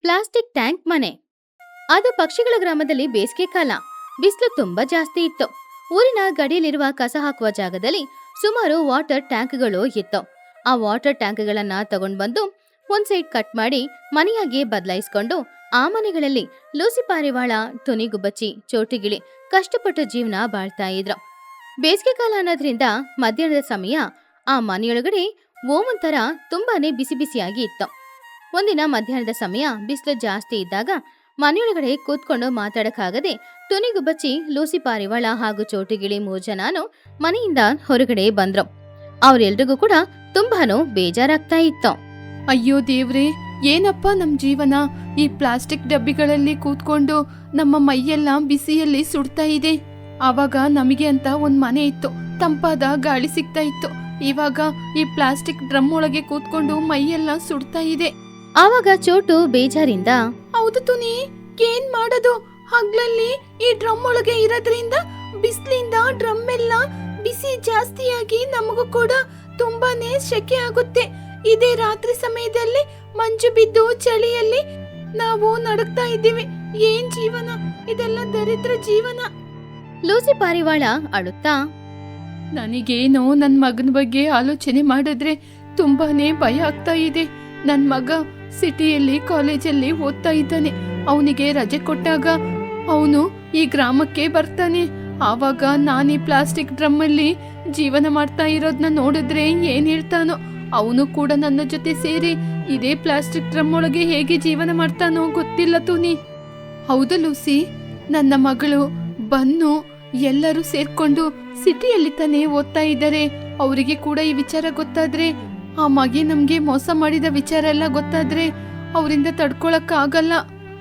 Plastic tank ಮನೆ. ಅದು ಪಕ್ಷಿಗಳ ಗ್ರಾಮದಲ್ಲಿ ಬೇಸಿಗೆ ಕಾಲ. ಬಿಸಿಲು ತುಂಬಾ ಜಾಸ್ತಿ ಇತ್ತು. ಊರಿನ ಗಡಿಯಲ್ಲಿರುವ ಕಸ ಹಾಕುವ ಜಾಗದಲ್ಲಿ ಸುಮಾರು ವಾಟರ್ ಟ್ಯಾಂಕ್ಗಳು ಇತ್ತು. ಆ ವಾಟರ್ ಟ್ಯಾಂಕ್ಗಳನ್ನ ತಗೊಂಡ್ ಬಂದು ಒಂದ್ ಸೈಡ್ ಕಟ್ ಮಾಡಿ ಮನೆಯಾಗಿ ಬದಲಾಯಿಸ್ಕೊಂಡು ಆ ಮನೆಗಳಲ್ಲಿ ಲೂಸಿ ಪಾರಿವಾಳ, ತುನಿ ಗುಬ್ಬಚ್ಚಿ, ಚೋಟಿಗಿಳಿ ಕಷ್ಟಪಟ್ಟು ಜೀವನ ಬಾಳ್ತಾ ಇದ್ರು. ಬೇಸಿಗೆ ಕಾಲ ಅನ್ನೋದ್ರಿಂದ ಮಧ್ಯಾಹ್ನದ ಸಮಯ ಆ ಮನೆಯೊಳಗಡೆ ಒಂಥರ ತುಂಬಾನೇ ಬಿಸಿ ಬಿಸಿಯಾಗಿ ಇತ್ತು. ಒಂದಿನ ಮಧ್ಯಾಹ್ನದ ಸಮಯ ಬಿಸಿಲು ಜಾಸ್ತಿ ಇದ್ದಾಗ ಮನೆಯೊಳಗಡೆ ಕೂತ್ಕೊಂಡು ಮಾತಾಡಕ್ಕಾಗದೆ ತುನಿಗುಬ್ಬಚ್ಚಿ, ಲೂಸಿ ಪಾರಿವಾಳ ಹಾಗೂ ಚೋಟಿಗಿಳಿ 3 ಜನನು ಮನೆಯಿಂದ ಹೊರಗಡೆ ಬಂದ್ರು. ಅವ್ರೆಲ್ರಿಗೂ ಕೂಡ ತುಂಬಾನು ಬೇಜಾರಾಗ್ತಾ ಇತ್ತು. ಅಯ್ಯೋ ದೇವ್ರೆ, ಏನಪ್ಪ ನಮ್ ಜೀವನ. ಈ ಪ್ಲಾಸ್ಟಿಕ್ ಡಬ್ಬಿಗಳಲ್ಲಿ ಕೂತ್ಕೊಂಡು ನಮ್ಮ ಮೈಯೆಲ್ಲ ಬಿಸಿಯಲ್ಲಿ ಸುಡ್ತಾ ಇದೆ. ಆವಾಗ ನಮಗೆ ಅಂತ ಒಂದ್ ಮನೆ ಇತ್ತು, ತಂಪಾದ ಗಾಳಿ ಸಿಗ್ತಾ ಇತ್ತು. ಇವಾಗ ಈ ಪ್ಲಾಸ್ಟಿಕ್ ಡ್ರಮ್ ಒಳಗೆ ಕೂತ್ಕೊಂಡು ಮೈಯೆಲ್ಲ ಸುಡ್ತಾ ಇದೆ. ಆವಾಗ ಚೋಟು ಬೇಜಾರಿಂದ, ಹೌದು ತುನಿ, ಏನ್ ಮಾಡೋದು? ಹಗ್ಲಲ್ಲಿ ಈ ಡ್ರಮ್ ಒಳಗೆ ಇರೋದ್ರಿಂದ ಬಿಸಿಲಿಂದ ಡ್ರಮ್ ಎಲ್ಲ ಬಿಸಿ ಜಾಸ್ತಿಯಾಗಿ ನಮಗೂ ಕೂಡ ತುಂಬಾನೇ ಶೆಕೆ ಆಗುತ್ತೆ. ಇದೇ ರಾತ್ರಿ ಸಮಯದಲ್ಲಿ ಮಂಜು ಬಿದ್ದು ಚಳಿಯಲ್ಲಿ ನಾವು ನಡುಕ್ತಾ ಇದ್ದೀವಿ. ಏನ್ ಜೀವನ ಇದೆಲ್ಲ, ದರಿದ್ರ ಜೀವನ. ಲೂಸಿ ಪಾರಿವಾಳ ಅಳುತ್ತಾ, ನನಗೇನೋ ನನ್ ಮಗನ ಬಗ್ಗೆ ಆಲೋಚನೆ ಮಾಡಿದ್ರೆ ತುಂಬಾನೇ ಭಯ ಆಗ್ತಾ ಇದೆ. ನನ್ ಮಗ ಸಿಟಿಯಲ್ಲಿ ಕಾಲೇಜಲ್ಲಿ ಓದ್ತಾ ಇದ್ದಾನೆ. ಅವನಿಗೆ ರಜೆ ಕೊಟ್ಟಾಗ ಅವನು ಈ ಗ್ರಾಮಕ್ಕೆ ಬರ್ತಾನೆ. ಆವಾಗ ನಾನು ಈ ಪ್ಲಾಸ್ಟಿಕ್ ಡ್ರಮ್ ಅಲ್ಲಿ ಜೀವನ ಮಾಡ್ತಾ ಇರೋದನ್ನ ನೋಡಿದ್ರೆ ಏನ್ ಹೇಳ್ತಾನೋ. ಅವನು ಕೂಡ ನನ್ನ ಜೊತೆ ಸೇರಿ ಇದೇ ಪ್ಲಾಸ್ಟಿಕ್ ಡ್ರಮ್ ಒಳಗೆ ಹೇಗೆ ಜೀವನ ಮಾಡ್ತಾನೋ ಗೊತ್ತಿಲ್ಲ ತುನಿ. ಹೌದು ಲೂಸಿ, ನನ್ನ ಮಗಳು ಬನ್ನು ಎಲ್ಲರೂ ಸೇರ್ಕೊಂಡು ಸಿಟಿಯಲ್ಲಿ ತಾನೇ ಓದ್ತಾ ಇದ್ದಾರೆ. ಅವರಿಗೆ ಕೂಡ ಈ ವಿಚಾರ ಗೊತ್ತಾದ್ರೆ, ಆ ಮಗಿ ನಮ್ಗೆ ಮೋಸ ಮಾಡಿದ ವಿಚಾರ ಎಲ್ಲ ಗೊತ್ತಾದ್ರೆ ಅವರಿಂದ ತಡ್ಕೊಳಕ್ ಆಗಲ್ಲ.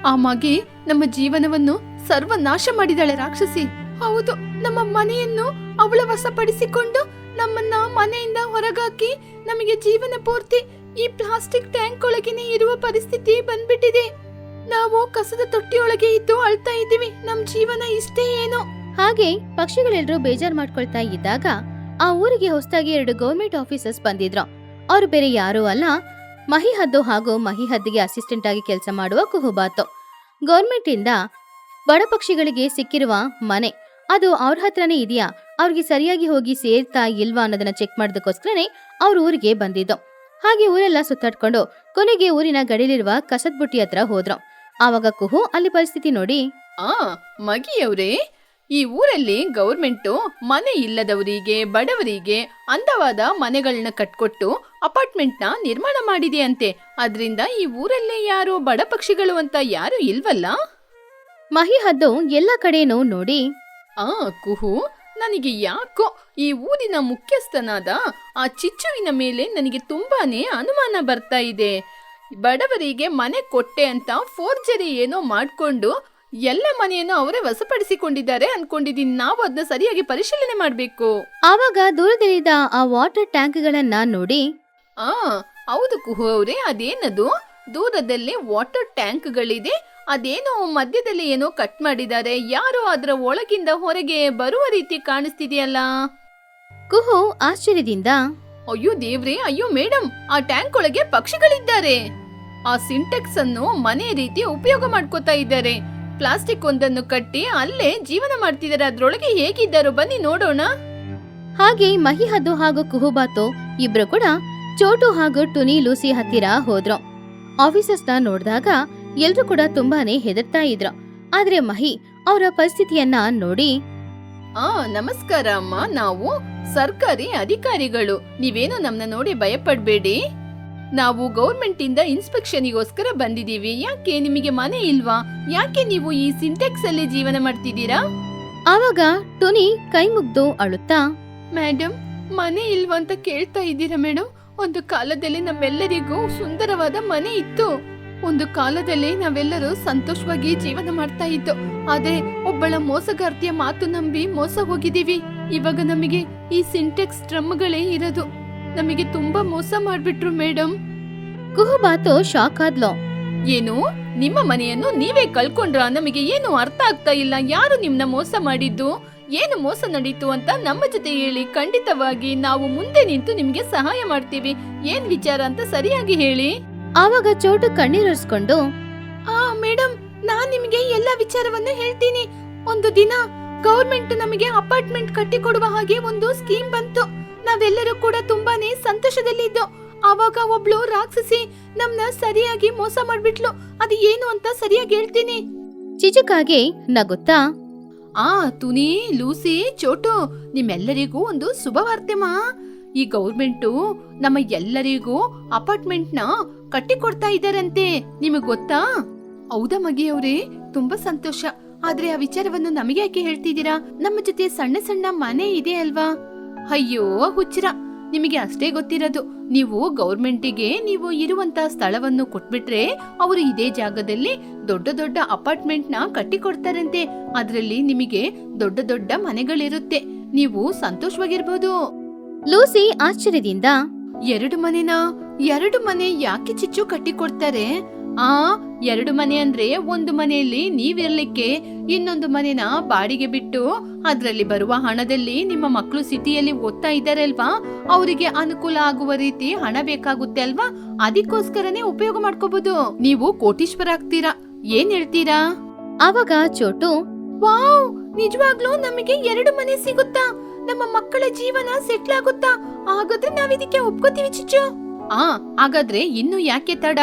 ಆ ಮಗಿ ನಮ್ಮ ಜೀವನವನ್ನು ಸರ್ವನಾಶ ಮಾಡಿದಾಳೆ ರಾಕ್ಷಸಿ. ಹೌದು, ನಮ್ಮ ಮನೆಯನ್ನು ಅವಳ ವಶಪಡಿಸಿಕೊಂಡು ನಮ್ಮನ್ನ ಮನೆಯಿಂದ ಹೊರಗಾಕಿ ನಮಗೆ ಜೀವನ ಪೂರ್ತಿ ಈ ಪ್ಲಾಸ್ಟಿಕ್ ಟ್ಯಾಂಕ್ ಒಳಗೇನೆ ಇರುವ ಪರಿಸ್ಥಿತಿ ಬಂದ್ಬಿಟ್ಟಿದೆ. ನಾವು ಕಸದ ತೊಟ್ಟಿಯೊಳಗೆ ಇದ್ದು ಅಳ್ತಾ ಇದ್ದೀವಿ. ನಮ್ ಜೀವನ ಇಷ್ಟೇ ಏನೋ. ಹಾಗೆ ಪಕ್ಷಿಗಳೆಲ್ಲರೂ ಬೇಜಾರ್ ಮಾಡ್ಕೊಳ್ತಾ ಇದ್ದಾಗ ಆ ಊರಿಗೆ ಹೊಸದಾಗಿ 2 ಗೌರ್ಮೆಂಟ್ ಆಫೀಸರ್ಸ್ ಬಂದಿದ್ರು. ಅವ್ರು ಬೇರೆ ಯಾರೂ ಅಲ್ಲ, ಮಹಿಹದ್ದು ಹಾಗೂ ಮಹಿಹದ್ದಿಗೆ ಅಸಿಸ್ಟೆಂಟ್ ಆಗಿ ಕೆಲಸ ಮಾಡುವ ಕುಹುಬಾತು. ಗೌರ್ಮೆಂಟ್ ಇಂದ ಬಡ ಪಕ್ಷಿಗಳಿಗೆ ಸಿಕ್ಕಿರುವ ಮನೆ ಅದು ಅವ್ರ ಹತ್ರನೇ ಇದೆಯಾ, ಅವ್ರಿಗೆ ಸರಿಯಾಗಿ ಹೋಗಿ ಸೇರ್ತಾ ಇಲ್ವಾ ಅನ್ನೋದನ್ನ ಚೆಕ್ ಮಾಡೋದಕ್ಕೋಸ್ಕರನೇ ಅವ್ರ ಊರಿಗೆ ಬಂದಿದ್ದು. ಹಾಗೆ ಊರೆಲ್ಲ ಸುತ್ತಾಡ್ಕೊಂಡು ಕೊನೆಗೆ ಊರಿನ ಗಡಿಲಿರುವ ಕಸದ ಬುಟ್ಟಿ ಹತ್ರ ಹೋದ್ರು. ಆವಾಗ ಕುಹು ಅಲ್ಲಿ ಪರಿಸ್ಥಿತಿ ನೋಡಿ, ಮಗಿಯವ್ರೇ, ಈ ಊರಲ್ಲಿ ಗೌರ್ಮೆಂಟು ಮನೆ ಇಲ್ಲದವರಿಗೆ, ಬಡವರಿಗೆ ಅಂದವಾದ ಮನೆಗಳನ್ನ ಕಟ್ಕೊಟ್ಟು ಅಪಾರ್ಟ್ಮೆಂಟ್ ನ ನಿರ್ಮಾಣ ಮಾಡಿದೆಯಂತೆ. ಅದ್ರಿಂದ ಈ ಊರಲ್ಲೇ ಯಾರು ಬಡ ಪಕ್ಷಿಗಳು ಅಂತ ಯಾರು ಇಲ್ವಲ್ಲ? ಮಹಿಹದ್ದು ಎಲ್ಲ ಕಡೆನೂ ನೋಡಿ, ಕುಹು, ನನಗೆ ಯಾಕೋ ಈ ಊರಿನ ಮುಖ್ಯಸ್ಥನಾದ ಆ ಚಿಚ್ಚುವಿನ ಮೇಲೆ ನನಗೆ ತುಂಬಾನೇ ಅನುಮಾನ ಬರ್ತಾ ಇದೆ. ಬಡವರಿಗೆ ಮನೆ ಕೊಟ್ಟೆ ಅಂತ ಫೋರ್ಜರಿ ಏನೋ ಮಾಡ್ಕೊಂಡು ಎಲ್ಲ ಮನೆಯನ್ನು ಅವರೇ ವಶಪಡಿಸಿಕೊಂಡಿದ್ದಾರೆ ಅನ್ಕೊಂಡಿದ್ದೀನಿ. ನಾವು ಅದನ್ನ ಸರಿಯಾಗಿ ಪರಿಶೀಲನೆ ಮಾಡ್ಬೇಕು. ಆವಾಗ ದೂರದಲ್ಲಿದ್ದ ಆ ವಾಟರ್ ಟ್ಯಾಂಕ್ಗಳನ್ನ ನೋಡಿ, ಹೌದು ಕುಹು ಅವ್ರೆ, ಅದೇನದು? ದೂರದಲ್ಲಿ ವಾಟರ್ ಟ್ಯಾಂಕ್ಗಳಿದೆ, ಅದೇನೋ ಮಧ್ಯದಲ್ಲಿ ಏನೋ ಕಟ್ ಮಾಡಿದ್ದಾರೆ. ಯಾರೋ ಅದರ ಒಳಗಿಂದ ಹೊರಗೆ ಬರುವ ರೀತಿ ಕಾಣಿಸ್ತಿದೆಯಲ್ಲ. ಕುಹು ಆಶ್ಚರ್ಯದಿಂದ, ಅಯ್ಯೋ ದೇವ್ರೆ, ಅಯ್ಯೋ ಮೇಡಮ್, ಆ ಟ್ಯಾಂಕ್ ಒಳಗೆ ಪಕ್ಷಿಗಳಿದ್ದಾರೆ. ಆ ಸಿಂಟೆಕ್ಸ್ ಅನ್ನು ಮನೆ ರೀತಿ ಉಪಯೋಗ ಮಾಡ್ಕೋತಾ ಇದ್ದಾರೆ. ಪ್ಲಾಸ್ಟಿಕ್ ಒಂದನ್ನು ಕಟ್ಟಿ ಅಲ್ಲೇ ಜೀವನ ಮಾಡ್ತಿದ್ದಾರೆ. ಅದ್ರೊಳಗೆ ಹೇಗಿದ್ದಾರೋ ಬನ್ನಿ ನೋಡೋಣ. ಹಾಗೆ ಮಹಿಹದ್ದು ಹಾಗೂ ಕುಹುಬಾತು ಇಬ್ರು ಕೂಡ ಚೋಟು ಹಾಗೂ ಟುನಿ, ಲೂಸಿ ಹತ್ತಿರ ಹೋದ್ರು. ಆಫೀಸರ್ಸ್ ನ ನೋಡಿದಾಗ ಎಲ್ರು ಕೂಡ ತುಂಬಾನೇ ಹೆದರ್ತಾ ಇದ್ರು. ಆದ್ರೆ ಮಹಿ ಅವರ ಪರಿಸ್ಥಿತಿಯನ್ನ ನೋಡಿ, ನಮಸ್ಕಾರ ಅಮ್ಮ, ನಾವು ಸರ್ಕಾರಿ ಅಧಿಕಾರಿಗಳು. ನೀವೇನು ನಮ್ನ ನೋಡಿ ಭಯಪಡ್ಬೇಡಿ. ನಾವು ಗೌರ್ಮೆಂಟ್ ಇಂದ ಇನ್ಸ್ಪೆಕ್ಷನ್ಗೋಸ್ಕರ ಬಂದಿದೀವಿ. ಯಾಕೆ ನಿಮಗೆ ಮನೆ ಇಲ್ವಾ? ಯಾಕೆ ನೀವು ಈ ಸಿಂಟೆಕ್ಸ್ ಅಲ್ಲಿ ಜೀವನ ಮಾಡ್ತಿದ್ದೀರಾ? ಆವಾಗ ಟುನಿ ಕೈ ಮುಗ್ದು ಅಳುತ್ತಾ, ಮೇಡಮ್, ಮನೆ ಇಲ್ವಾ ಅಂತ ಕೇಳ್ತಾ ಇದ್ದೀರಾ ಮೇಡಮ್? ಒಂದು ಕಾಲದಲ್ಲಿ ನಮ್ಮೆಲ್ಲರಿಗೂ ಸುಂದರವಾದ ಮನೆ ಇತ್ತು. ಒಂದು ಕಾಲದಲ್ಲಿ ನಾವೆಲ್ಲರೂ ಸಂತೋಷವಾಗಿ ಜೀವನ ಮಾಡ್ತಾ ಇದ್ದು. ಆದ್ರೆ ಒಬ್ಬಳ ಮೋಸಗಾರ್ತಿಯ ಮಾತು ನಂಬಿ ಮೋಸ ಹೋಗಿದೀವಿ. ಇವಾಗ ನಮಗೆ ಈ ಸಿಂಟೆಕ್ಸ್ ಡ್ರಮ್ಗಳೇ ಇರೋದು. ನಮಗೆ ತುಂಬಾ ಮೋಸ ಮಾಡ್ಬಿಟ್ರು ಮೇಡಮ್. ಕುಹುಬಾತು ಶಾಕ್ ಆದ್ಲು. ಏನು, ನಿಮ್ಮ ಮನೆಯನ್ನು ನೀವೇ ಕಳ್ಕೊಂಡ್ರ? ನಮಗೆ ಏನು ಅರ್ಥ ಆಗ್ತಾ ಇಲ್ಲ. ಯಾರು ನಿಮ್ನ ಮೋಸ ಮಾಡಿದ್ದು? ಏನು ಮೋಸ ನಡೀತು ಅಂತ ನಮ್ಮ ಜೊತೆ ಹೇಳಿ. ಖಂಡಿತವಾಗಿ ನಾವು ಮುಂದೆ ನಿಂತು ನಿಮ್ಗೆ ಸಹಾಯ ಮಾಡ್ತೀವಿ. ಏನ್ ವಿಚಾರ ಅಂತ ಸರಿಯಾಗಿ ಹೇಳಿ. ಆವಾಗ ಚೋಟು ಕಣ್ಣೀರಿಸ್ಕೊಂಡು, ನಾನ್ ನಿಮಗೆ ಎಲ್ಲ ವಿಚಾರವನ್ನು ಹೇಳ್ತೀನಿ. ಒಂದು ದಿನ ಗವರ್ಮೆಂಟ್ ನಮಗೆ ಅಪಾರ್ಟ್ಮೆಂಟ್ ಕಟ್ಟಿ ಕೊಡುವ ಹಾಗೆ ಒಂದು ಸ್ಕೀಮ್ ಬಂತು. ನಾವೆಲ್ಲರೂ ಕೂಡ ತುಂಬಾನೇ ಸಂತೋಷದಲ್ಲಿದ್ದು. ಆವಾಗ ಒಬ್ಳು ರಾಕ್ಷಸಿ ನಮ್ನ ಸರಿಯಾಗಿ ಮೋಸ ಮಾಡ್ಬಿಟ್ಲು. ಅದು ಏನು ಅಂತ ಸರಿಯಾಗಿ ಹೇಳ್ತೀನಿ. ಚಿಚುಕಾಗೆ ನಗುತ್ತಾ, ತುನಿ, ಲೂಸಿ, ಚೋಟು, ನಿಮ್ಮೆಲ್ಲರಿಗೂ ಒಂದು ಶುಭವಾರ್ತೆಮಾ. ಈ ಗೌರ್ಮೆಂಟು ನಮ್ಮ ಎಲ್ಲರಿಗೂ ಅಪಾರ್ಟ್ಮೆಂಟ್ ನ ಕಟ್ಟಿ ಕೊಡ್ತಾ ಇದ್ದಾರಂತೆ. ನಿಮಗ್ ಗೊತ್ತಾ? ಹೌದಾ ಮಗಿಯವ್ರೆ, ತುಂಬಾ ಸಂತೋಷ. ಆದ್ರೆ ಆ ವಿಚಾರವನ್ನು ನಮಗೆ ಯಾಕೆ ಹೇಳ್ತಿದ್ದೀರಾ? ನಮ್ಮ ಜೊತೆ ಸಣ್ಣ ಸಣ್ಣ ಮನೆ ಇದೆ ಅಲ್ವಾ? ಅಯ್ಯೋ ಹುಚ್ಚರ, ನಿಮಗೆ ಅಷ್ಟೇ ಗೊತ್ತಿರೋದು. ನೀವು ಗೌರ್ಮೆಂಟಿಗೆ ನೀವು ಇರುವಂತ ಸ್ಥಳವನ್ನು ಕೊಟ್ಬಿಟ್ರೆ ಅವರು ಇದೇ ಜಾಗದಲ್ಲಿ ದೊಡ್ಡ ದೊಡ್ಡ ಅಪಾರ್ಟ್ಮೆಂಟ್ ನ ಕಟ್ಟಿ ಕೊಡ್ತಾರಂತೆ. ಅದ್ರಲ್ಲಿ ನಿಮಗೆ ದೊಡ್ಡ ದೊಡ್ಡ ಮನೆಗಳಿರುತ್ತೆ. ನೀವು ಸಂತೋಷವಾಗಿರ್ಬೋದು. ಲೂಸಿ ಆಶ್ಚರ್ಯದಿಂದ, 2 ಮನೆನಾ? 2 ಮನೆ ಯಾಕೆ ಚಿಚ್ಚು ಕಟ್ಟಿ ಕೊಡ್ತಾರೆ? 2 ಮನೆ ಅಂದ್ರೆ ಒಂದು ಮನೆಯಲ್ಲಿ ನೀವಿರ್ಲಿಕ್ಕೆ, ಇನ್ನೊಂದು ಮನೆನ ಬಾಡಿಗೆ ಬಿಟ್ಟು ಅದ್ರಲ್ಲಿ ಬರುವ ಹಣದಲ್ಲಿ ನಿಮ್ಮ ಮಕ್ಕಳು ಸಿಟಿಯಲ್ಲಿ ಓದ್ತಾ ಇದ್ದಾರಲ್ವಾ, ಅವರಿಗೆ ಅನುಕೂಲ ಆಗುವ ರೀತಿ ಹಣ ಬೇಕಾಗುತ್ತೆ ಅಲ್ವಾ? ಅದಕ್ಕೋಸ್ಕರನೇ ಉಪಯೋಗ ಮಾಡ್ಕೋಬಹುದು. ನೀವು ಕೋಟೀಶ್ವರ ಆಗ್ತೀರಾ. ಏನ್ ಹೇಳ್ತೀರಾ? ಆವಾಗ ಚೋಟು, ವಾವ್, ನಿಜವಾಗ್ಲೂ ನಮಗೆ 2 ಮನೆ ಸಿಗುತ್ತಾ? ನಮ್ಮ ಮಕ್ಕಳ ಜೀವನ ಸೆಟ್ಲ್ ಆಗುತ್ತಾ? ಹಾಗಾದ್ರೆ ನಾವಿದಕ್ಕೆ ಒಪ್ಕೋತೀವಿ ಚಿಚ್ಚು. ಹಾಗಾದ್ರೆ ಇನ್ನು ಯಾಕೆ ತಡ?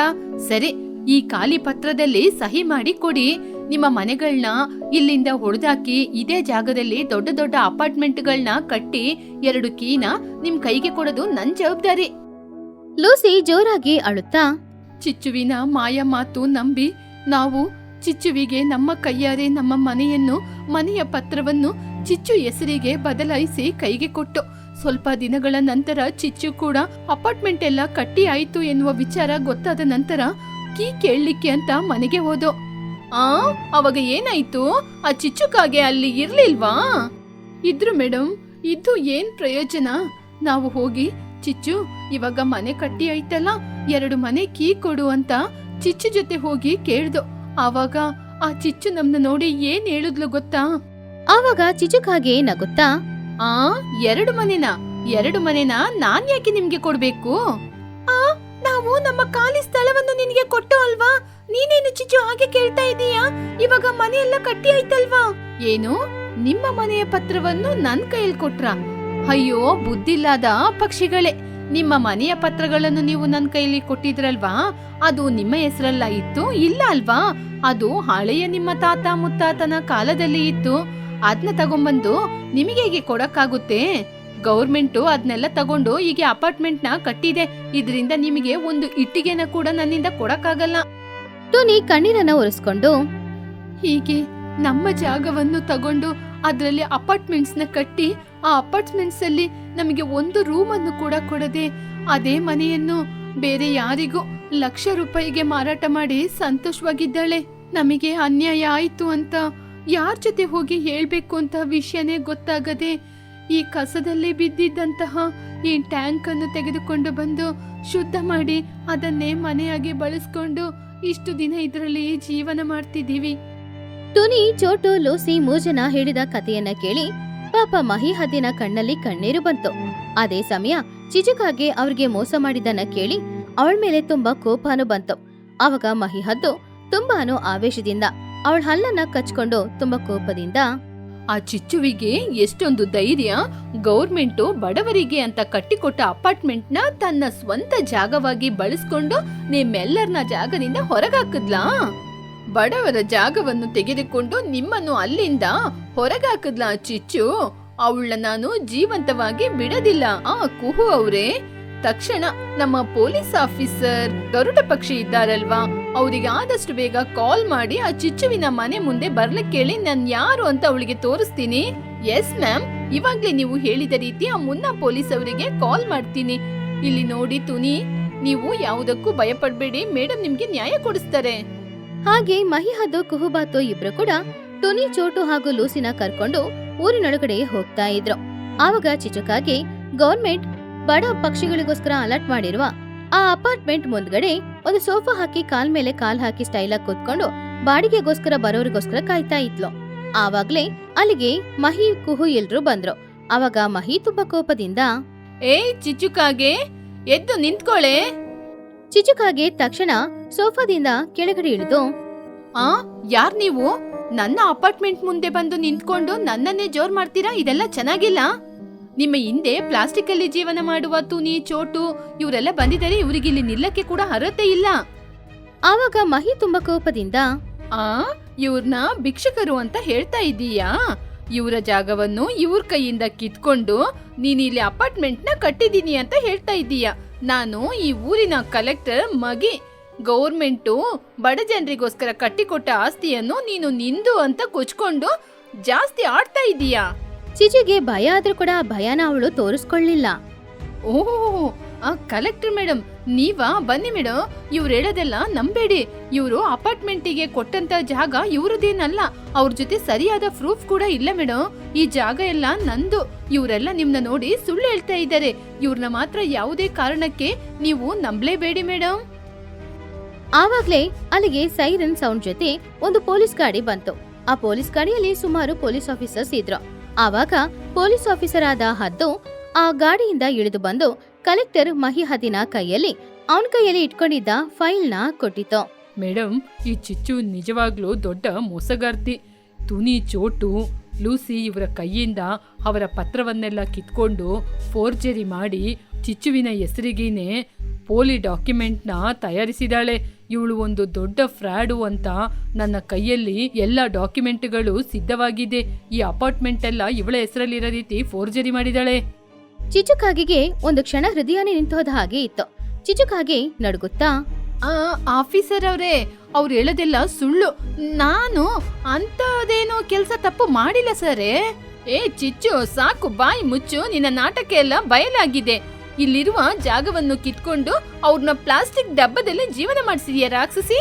ಸರಿ, ಈ ಖಾಲಿ ಪತ್ರದಲ್ಲಿ ಸಹಿ ಮಾಡಿ ಕೊಡಿ. ನಿಮ್ಮ ಮನೆಗಳನ್ನ ಇಲ್ಲಿಂದ ಹೊಡೆದಾಕಿ ಇದೇ ಜಾಗದಲ್ಲಿ ದೊಡ್ಡ ದೊಡ್ಡ ಅಪಾರ್ಟ್ಮೆಂಟ್ಗಳನ್ನ ಕಟ್ಟಿ 2 ಕೀನ ನಿಮ್ ಕೈಗೆ ಕೊಡೋದು ನನ್ ಜವಾಬ್ದಾರಿ. ಲೂಸಿ ಜೋರಾಗಿ ಅಳುತ್ತಾ, ಚಿಚ್ಚುವಿನ ಮಾಯ ಮಾತು ನಂಬಿ ನಾವು ಚಿಚ್ಚುವಿಗೆ ನಮ್ಮ ಕೈಯಾರೆ ನಮ್ಮ ಮನೆಯ ಪತ್ರವನ್ನು ಚಿಚ್ಚು ಹೆಸರಿಗೆ ಬದಲಾಯಿಸಿ ಕೈಗೆ ಕೊಟ್ಟು ಸ್ವಲ್ಪ ದಿನಗಳ ನಂತರ ಚಿಚ್ಚು ಕೂಡ ಅಪಾರ್ಟ್ಮೆಂಟ್ ಎಲ್ಲ ಕಟ್ಟಿ ಆಯ್ತು ಎನ್ನುವ ವಿಚಾರ ಗೊತ್ತಾದ ನಂತರ ಕೀ ಕೇಳಲಿಕ್ಕೆ ಅಂತ ಮನೆಗೆ ಹೋದೋ. ಅವಾಗ ಏನಾಯ್ತು? ಆ ಚಿಚ್ಚುಕಾಗೆ ಅಲ್ಲಿ ಇರ್ಲಿಲ್ವಾ? ಇದ್ರು ಮೇಡಮ್. ಇದು ಏನ್ ಪ್ರಯೋಜನ? ನಾವು ಹೋಗಿ ಚಿಚ್ಚು ಇವಾಗ ಮನೆ ಕಟ್ಟಿ ಆಯ್ತಲ್ಲ, 2 ಮನೆ ಕೀ ಕೊಡು ಅಂತ ಚಿಚ್ಚು ಜೊತೆ ಹೋಗಿ ಕೇಳ್ದೋ. ಆವಾಗ ಆ ಚಿಚ್ಚು ನಮ್ನ ನೋಡಿ ಏನ್ ಹೇಳಿದ್ಲು ಗೊತ್ತಾ? ಆವಾಗ ಚಿಚುಕಾಗೆ ನಗುತ್ತಾ, 2 ಮನೆನಾ ನಾನ್ ಯಾಕೆ ನಿಮ್ಗೆ ಕೊಡ್ಬೇಕು? ನಾವು ನಮ್ಮ ಖಾಲಿ ಸ್ಥಳವನ್ನು ನಿನ್ಗೆ ಕೊಟ್ಟು ಅಲ್ವಾ? ನೀನೇನು ಚಿಚ್ಚು ಹಾಗೆ ಕೇಳ್ತಾ ಇದೀಯಾ? ಇವಾಗ ಮನೆ ಎಲ್ಲ ಕಟ್ಟಿ ಆಯ್ತಲ್ವಾ? ಏನು, ನಿಮ್ಮ ಮನೆಯ ಪತ್ರವನ್ನು ನನ್ ಕೈಯಲ್ಲಿ ಕೊಟ್ರ? ಅಯ್ಯೋ ಬುದ್ಧಿಲ್ಲದ ಪಕ್ಷಿಗಳೇ, ನಿಮ್ಮ ಮನೆಯ ಪತ್ರಗಳನ್ನು ನೀವು ನನ್ ಕೈಲಿ ಕೊಟ್ಟಿದ್ರಲ್ವಾ, ಅದು ನಿಮ್ಮ ಹೆಸರಲ್ಲ ಇತ್ತು ಇಲ್ಲ ಅಲ್ವಾ? ಅದು ಹಳೆಯ ನಿಮ್ಮ ತಾತ ಮುತ್ತಾತನ ಕಾಲದಲ್ಲಿ ಇತ್ತು. ಅದನ್ನ ತಗೊಂಡ್ಬಂದು ನಿಮಗೆ ಹೇಗೆ ಕೊಡಕ್ಕಾಗುತ್ತೆ? ಗೌರ್ಮೆಂಟು ಅದನ್ನೆಲ್ಲ ತಗೊಂಡು ಈಗ ಅಪಾರ್ಟ್ಮೆಂಟ್ ನ ಕಟ್ಟಿದೆ. ಇದರಿಂದ ನಿಮಗೆ ಒಂದು ಇಟ್ಟಿಗೆನ ಕೂಡ ನನ್ನಿಂದ ಕೊಡಕ್ಕಾಗಲ್ಲ. ಟುನಿ ಕಣ್ಣೀರನ್ನ ಒರೆಸ್ಕೊಂಡು, ಹೀಗೆ ನಮ್ಮ ಜಾಗವನ್ನು ತಗೊಂಡು ಅದರಲ್ಲಿ ಅಪಾರ್ಟ್ಮೆಂಟ್ಸ್ ನ ಕಟ್ಟಿ ಆ ಅಪಾರ್ಟ್ಮೆಂಟ್ಸ್ ಅಲ್ಲಿ ನಮಗೆ ಒಂದು ರೂಮ್ ಅನ್ನು ಕೂಡ ಕೊಡದೆ ಅದೇ ಮನೆಯನ್ನು ಬೇರೆ ಯಾರಿಗೂ ಲಕ್ಷ ರೂಪಾಯಿಗೆ ಮಾರಾಟ ಮಾಡಿ ಸಂತೋಷವಾಗಿದ್ದಾಳೆ. ನಮಗೆ ಅನ್ಯಾಯ ಆಯ್ತು ಅಂತ ಯಾರ ಜೊತೆ ಹೋಗಿ ಹೇಳ್ಬೇಕು ಅಂತ ವಿಷಯನೇ ಗೊತ್ತಾಗದೆ ಈ ಕಸದಲ್ಲಿ ಬಿದ್ದಿದ್ದಂತಹ ಈ ಟ್ಯಾಂಕ್ ಅನ್ನು ತೆಗೆದುಕೊಂಡು ಬಂದು ಶುದ್ಧ ಮಾಡಿ ಅದನ್ನೇ ಮನೆಯಾಗಿ ಬಳಸ್ಕೊಂಡು ಇಷ್ಟು ದಿನ ಇದರಲ್ಲಿ ಜೀವನ ಮಾಡ್ತಿದ್ದೀವಿ. ಟುನಿ, ಚೋಟು, ಲೂಸಿ 3 ಜನ ಹೇಳಿದ ಕಥೆಯನ್ನ ಕೇಳಿ ಪಾಪ ಮಹಿಹದ್ದಿನ ಕಣ್ಣಲ್ಲಿ ಕಣ್ಣೀರು ಬಂತು. ಅದೇ ಸಮಯ ಚಿಚುಕಾಗೆ ಅವ್ರಿಗೆ ಮೋಸ ಮಾಡಿದ್ದನ್ನ ಕೇಳಿ ಅವಳ ಮೇಲೆ ತುಂಬಾ ಕೋಪನೂ ಬಂತು. ಆವಾಗ ಮಹಿಹದ್ದು ತುಂಬಾನು ಆವೇಶದಿಂದ ಅವಳ ಹಲ್ಲನ್ನ ಕಚ್ಕೊಂಡು ತುಂಬಾ ಕೋಪದಿಂದ, ಆ ಚಿಚ್ಚುವಿಗೆ ಎಷ್ಟೊಂದು ಧೈರ್ಯ! ಗೌರ್ಮೆಂಟು ಬಡವರಿಗೆ ಅಂತ ಕಟ್ಟಿಕೊಟ್ಟ ಅಪಾರ್ಟ್ಮೆಂಟ್ ನ ತನ್ನ ಸ್ವಂತ ಜಾಗವಾಗಿ ಬಳಸ್ಕೊಂಡು ನಿಮ್ಮೆಲ್ಲರನ್ನ ಜಾಗದಿಂದ ಹೊರಗಾಕದ್ಲಾ? ಬಡವರ ಜಾಗವನ್ನು ತೆಗೆದುಕೊಂಡು ನಿಮ್ಮನ್ನು ಅಲ್ಲಿಂದ ಹೊರಗಾಕದ್ಲಾ ಚಿಚ್ಚು? ಅವಳ ನಾನು ಜೀವಂತವಾಗಿ ಬಿಡದಿಲ್ಲ. ಕುಹು ಅವ್ರೆ, ತಕ್ಷಣ ನಮ್ಮ ಪೊಲೀಸ್ ಆಫೀಸರ್ ಗರುಡ ಪಕ್ಷಿ ಇದ್ದಾರಲ್ವಾ, ಅವರಿಗೆ ಆದಷ್ಟು ಬೇಗ ಕಾಲ್ ಮಾಡಿ ಆ ಚಿಚ್ಚುವಿನ ಮನೆ ಮುಂದೆ ಬರ್ಲಿಕ್ಕೆ ಹೇಳಿ. ನಾನ್ ಯಾರು ಅಂತ ಅವಳಿಗೆ ತೋರಿಸ್ತೀನಿ. ಎಸ್ ಮ್ಯಾಮ್, ಇವಾಗ್ಲೇ ನೀವು ಹೇಳಿದ ರೀತಿ ಆ ಮುನ್ನಾ ಪೊಲೀಸ್ ಅವರಿಗೆ ಕಾಲ್ ಮಾಡ್ತೀನಿ. ಇಲ್ಲಿ ನೋಡಿ ತುನಿ, ನೀವು ಯಾವುದಕ್ಕೂ ಭಯಪಡ್ಬೇಡಿ, ಮೇಡಮ್ ನಿಮ್ಗೆ ನ್ಯಾಯ ಕೊಡಿಸ್ತಾರೆ. ಹಾಗೆ ಮಹಿಹದ್ದು ಕುಹುಬಾತು ಇಬ್ರು ಕೂಡ ಟುನಿ, ಚೋಟು ಹಾಗೂ ಲೂಸಿನ ಕರ್ಕೊಂಡು ಊರಿನೊಳಗಡೆ ಹೋಗ್ತಾ ಇದ್ರು. ಆವಾಗ ಚಿಚುಕಾಗೆ ಗೌರ್ಮೆಂಟ್ ಬಡ ಪಕ್ಷಿಗಳಿಗೋಸ್ಕರ ಅಲರ್ಟ್ ಮಾಡಿರುವ ಆ ಅಪಾರ್ಟ್ಮೆಂಟ್ ಮುಂದ್ಗಡೆ ಒಂದು ಸೋಫಾ ಹಾಕಿ ಕಾಲ್ ಮೇಲೆ ಕಾಲ್ ಹಾಕಿ ಸ್ಟೈಲ್ ಆಗಿ ಕೂತ್ಕೊಂಡು ಬಾಡಿಗೆಗೋಸ್ಕರ ಬರೋರಿಗೋಸ್ಕರ ಕಾಯ್ತಾ ಇದ್ಲು. ಆವಾಗ್ಲೇ ಅಲ್ಲಿಗೆ ಮಹಿ, ಕುಹು ಎಲ್ರು ಬಂದ್ರು. ಆವಾಗ ಮಹಿ ತುಂಬಾ ಕೋಪದಿಂದ, ಚಿಚುಕಾಗೆ ಎದ್ದು ನಿಂತ್ಕೊಳ್ಳೆ. ಚಿಚುಕಾಗೆ ತಕ್ಷಣ ಸೋಫಾದಿಂದ ಕೆಳಗಡೆ ಇಳಿದು, ಆ ಯಾರ್ ನೀವು? ನನ್ನ ಅಪಾರ್ಟ್ಮೆಂಟ್ ಮುಂದೆ ಬಂದು ನಿಂತ್ಕೊಂಡು ನನ್ನನ್ನೇ ಜೋರ್ ಮಾಡ್ತೀರಾ? ಇದೆಲ್ಲ ಚೆನ್ನಾಗಿಲ್ಲ. ನಿಮ್ಮ ಹಿಂದೆ ಪ್ಲಾಸ್ಟಿಕ್ ಅಲ್ಲಿ ಜೀವನ ಮಾಡುವ ತುನಿ, ಚೋಟು ಇವರೆಲ್ಲ ಬಂದಿದ್ದಾರೆ. ಇವರಿಗೆ ಇಲ್ಲಿ ನಿಲ್ಲಕ್ಕೆ ಕೂಡ ಅರ್ಹತೆ ಇಲ್ಲ. ಆವಾಗ ಮಹಿ ತುಂಬಾ ಕೋಪದಿಂದ, ಆ ಇವ್ರನ್ನ ಭಿಕ್ಷುಕರು ಅಂತ ಹೇಳ್ತಾ ಇದ್ದೀಯಾ? ಇವರ ಜಾಗವನ್ನು ಇವ್ರ ಕೈಯಿಂದ ಕಿತ್ಕೊಂಡು ನೀನ್ ಇಲ್ಲಿ ಅಪಾರ್ಟ್ಮೆಂಟ್ ನ ಕಟ್ಟಿದೀನಿ ಅಂತ ಹೇಳ್ತಾ ಇದ್ದೀಯ. ನಾನು ಈ ಊರಿನ ಕಲೆಕ್ಟರ್ ಮಗಿ. ಗೌರ್ಮೆಂಟು ಬಡ ಜನರಿಗೋಸ್ಕರ ಕಟ್ಟಿಕೊಟ್ಟ ಆಸ್ತಿಯನ್ನು ನೀನು ನಿಂದು ಅಂತ ಕೊಚ್ಕೊಂಡು ಜಾಸ್ತಿ ಆಡ್ತಾ ಇದ್ದೀಯಾ? ಚಿಚುಗೆ ಭಯ ಆದ್ರೂ ಕೂಡ ಆ ಭಯನ ಅವಳು ತೋರಿಸ್ಕೊಳ್ಳಿಲ್ಲ. ಓಹ್, ಆ ಕಲೆಕ್ಟರ್ ಮೇಡಮ್ ನೀವಾ? ಬನ್ನಿ ಮೇಡಮ್, ಇವ್ರು ಹೇಳೋದೆಲ್ಲ ನಂಬೇಡಿ. ಇವರು ಅಪಾರ್ಟ್ಮೆಂಟಿಗೆ ಕೊಟ್ಟಂತ ಜಾಗ ಇವ್ರದೇನಲ್ಲ. ಅವ್ರ ಜೊತೆ ಸರಿಯಾದ ಪ್ರೂಫ್ ಕೂಡ ಇಲ್ಲ ಮೇಡಮ್. ಈ ಜಾಗ ಎಲ್ಲ ನಂದು. ಇವರೆಲ್ಲ ನಿಮ್ನ ನೋಡಿ ಸುಳ್ಳು ಹೇಳ್ತಾ ಇದ್ದಾರೆ. ಇವ್ರನ್ನ ಮಾತ್ರ ಯಾವುದೇ ಕಾರಣಕ್ಕೆ ನೀವು ನಂಬಲೇಬೇಡಿ ಮೇಡಮ್. ಆವಾಗ್ಲೇ ಅಲ್ಲಿಗೆ ಸೈರನ್ ಸೌಂಡ್ ಜೊತೆ ಒಂದು ಪೊಲೀಸ್ ಗಾಡಿ ಬಂತು. ಆ ಪೊಲೀಸ್ ಗಾಡಿಯಲ್ಲಿ ಸುಮಾರು ಪೊಲೀಸ್ ಆಫೀಸರ್ಸ್ ಇದ್ರು. ಆವಾಗ ಪೊಲೀಸ್ ಆಫೀಸರ್ ಆದ ಹದ್ದು ಆ ಗಾಡಿಯಿಂದ ಇಳಿದು ಬಂದು ಕಲೆಕ್ಟರ್ ಮಹಿಹದಿನ ಕೈಯಲ್ಲಿ ಅವನ ಕೈಯಲ್ಲಿ ಇಟ್ಕೊಂಡಿದ್ದ ಫೈಲ್ ನ ಕೊಟ್ಟಿತ್ತು. ಮೇಡಮ್, ಈ ಚಿಚ್ಚು ನಿಜವಾಗ್ಲೂ ದೊಡ್ಡ ಮೋಸಗಾರ್ತಿ. ತುನಿ, ಚೋಟು, ಲೂಸಿ ಇವರ ಕೈಯಿಂದ ಅವರ ಪತ್ರವನ್ನೆಲ್ಲ ಕಿತ್ಕೊಂಡು ಫೋರ್ಜರಿ ಮಾಡಿ ಚಿಚ್ಚುವಿನ ಹೆಸರಿಗೇನೆ ಪೋಲಿ ಡಾಕ್ಯುಮೆಂಟ್ನ ತಯಾರಿಸಿದಾಳೆ. ಇವಳು ಒಂದು ದೊಡ್ಡ ಫ್ರಾಡು ಅಂತ ನನ್ನ ಕೈಯಲ್ಲಿ ಎಲ್ಲ ಡಾಕ್ಯುಮೆಂಟ್ಗಳು ಸಿದ್ಧವಾಗಿದೆ. ಈ ಅಪಾರ್ಟ್ಮೆಂಟ್ ಎಲ್ಲ ಇವಳ ಹೆಸರಲ್ಲಿರೋ ರೀತಿ ಫೋರ್ಜರಿ ಮಾಡಿದಾಳೆ. ಚಿಚುಕಾಗಿಗೆ ಒಂದು ಕ್ಷಣ ಹೃದಯನೇ ನಿಂತೋದ ಹಾಗೆ ಇತ್ತು. ಚಿಚುಕಾಗಿ ನಡುಗುತ್ತಾ, ಆಫೀಸರ್ ಅವರೇ, ಅವ್ರು ಹೇಳೋದೆಲ್ಲ ಸುಳ್ಳು. ನಾನು ಅಂತದೇನೋ ಕೆಲಸ ತಪ್ಪು ಮಾಡಿಲ್ಲ ಸರೇ. ಏ ಚಿಚ್ಚು, ಸಾಕು, ಬಾಯಿ ಮುಚ್ಚು. ನಿನ್ನ ನಾಟಕ ಎಲ್ಲ ಬಯಲಾಗಿದೆ. ಇಲ್ಲಿರುವ ಜಾಗವನ್ನು ಕಿತ್ಕೊಂಡು ಅವ್ರನ್ನ ಪ್ಲಾಸ್ಟಿಕ್ ಡಬ್ಬದಲ್ಲಿ ಜೀವನ ಮಾಡಿಸಿದ್ಯಾ ರಾಕ್ಷಸಿ.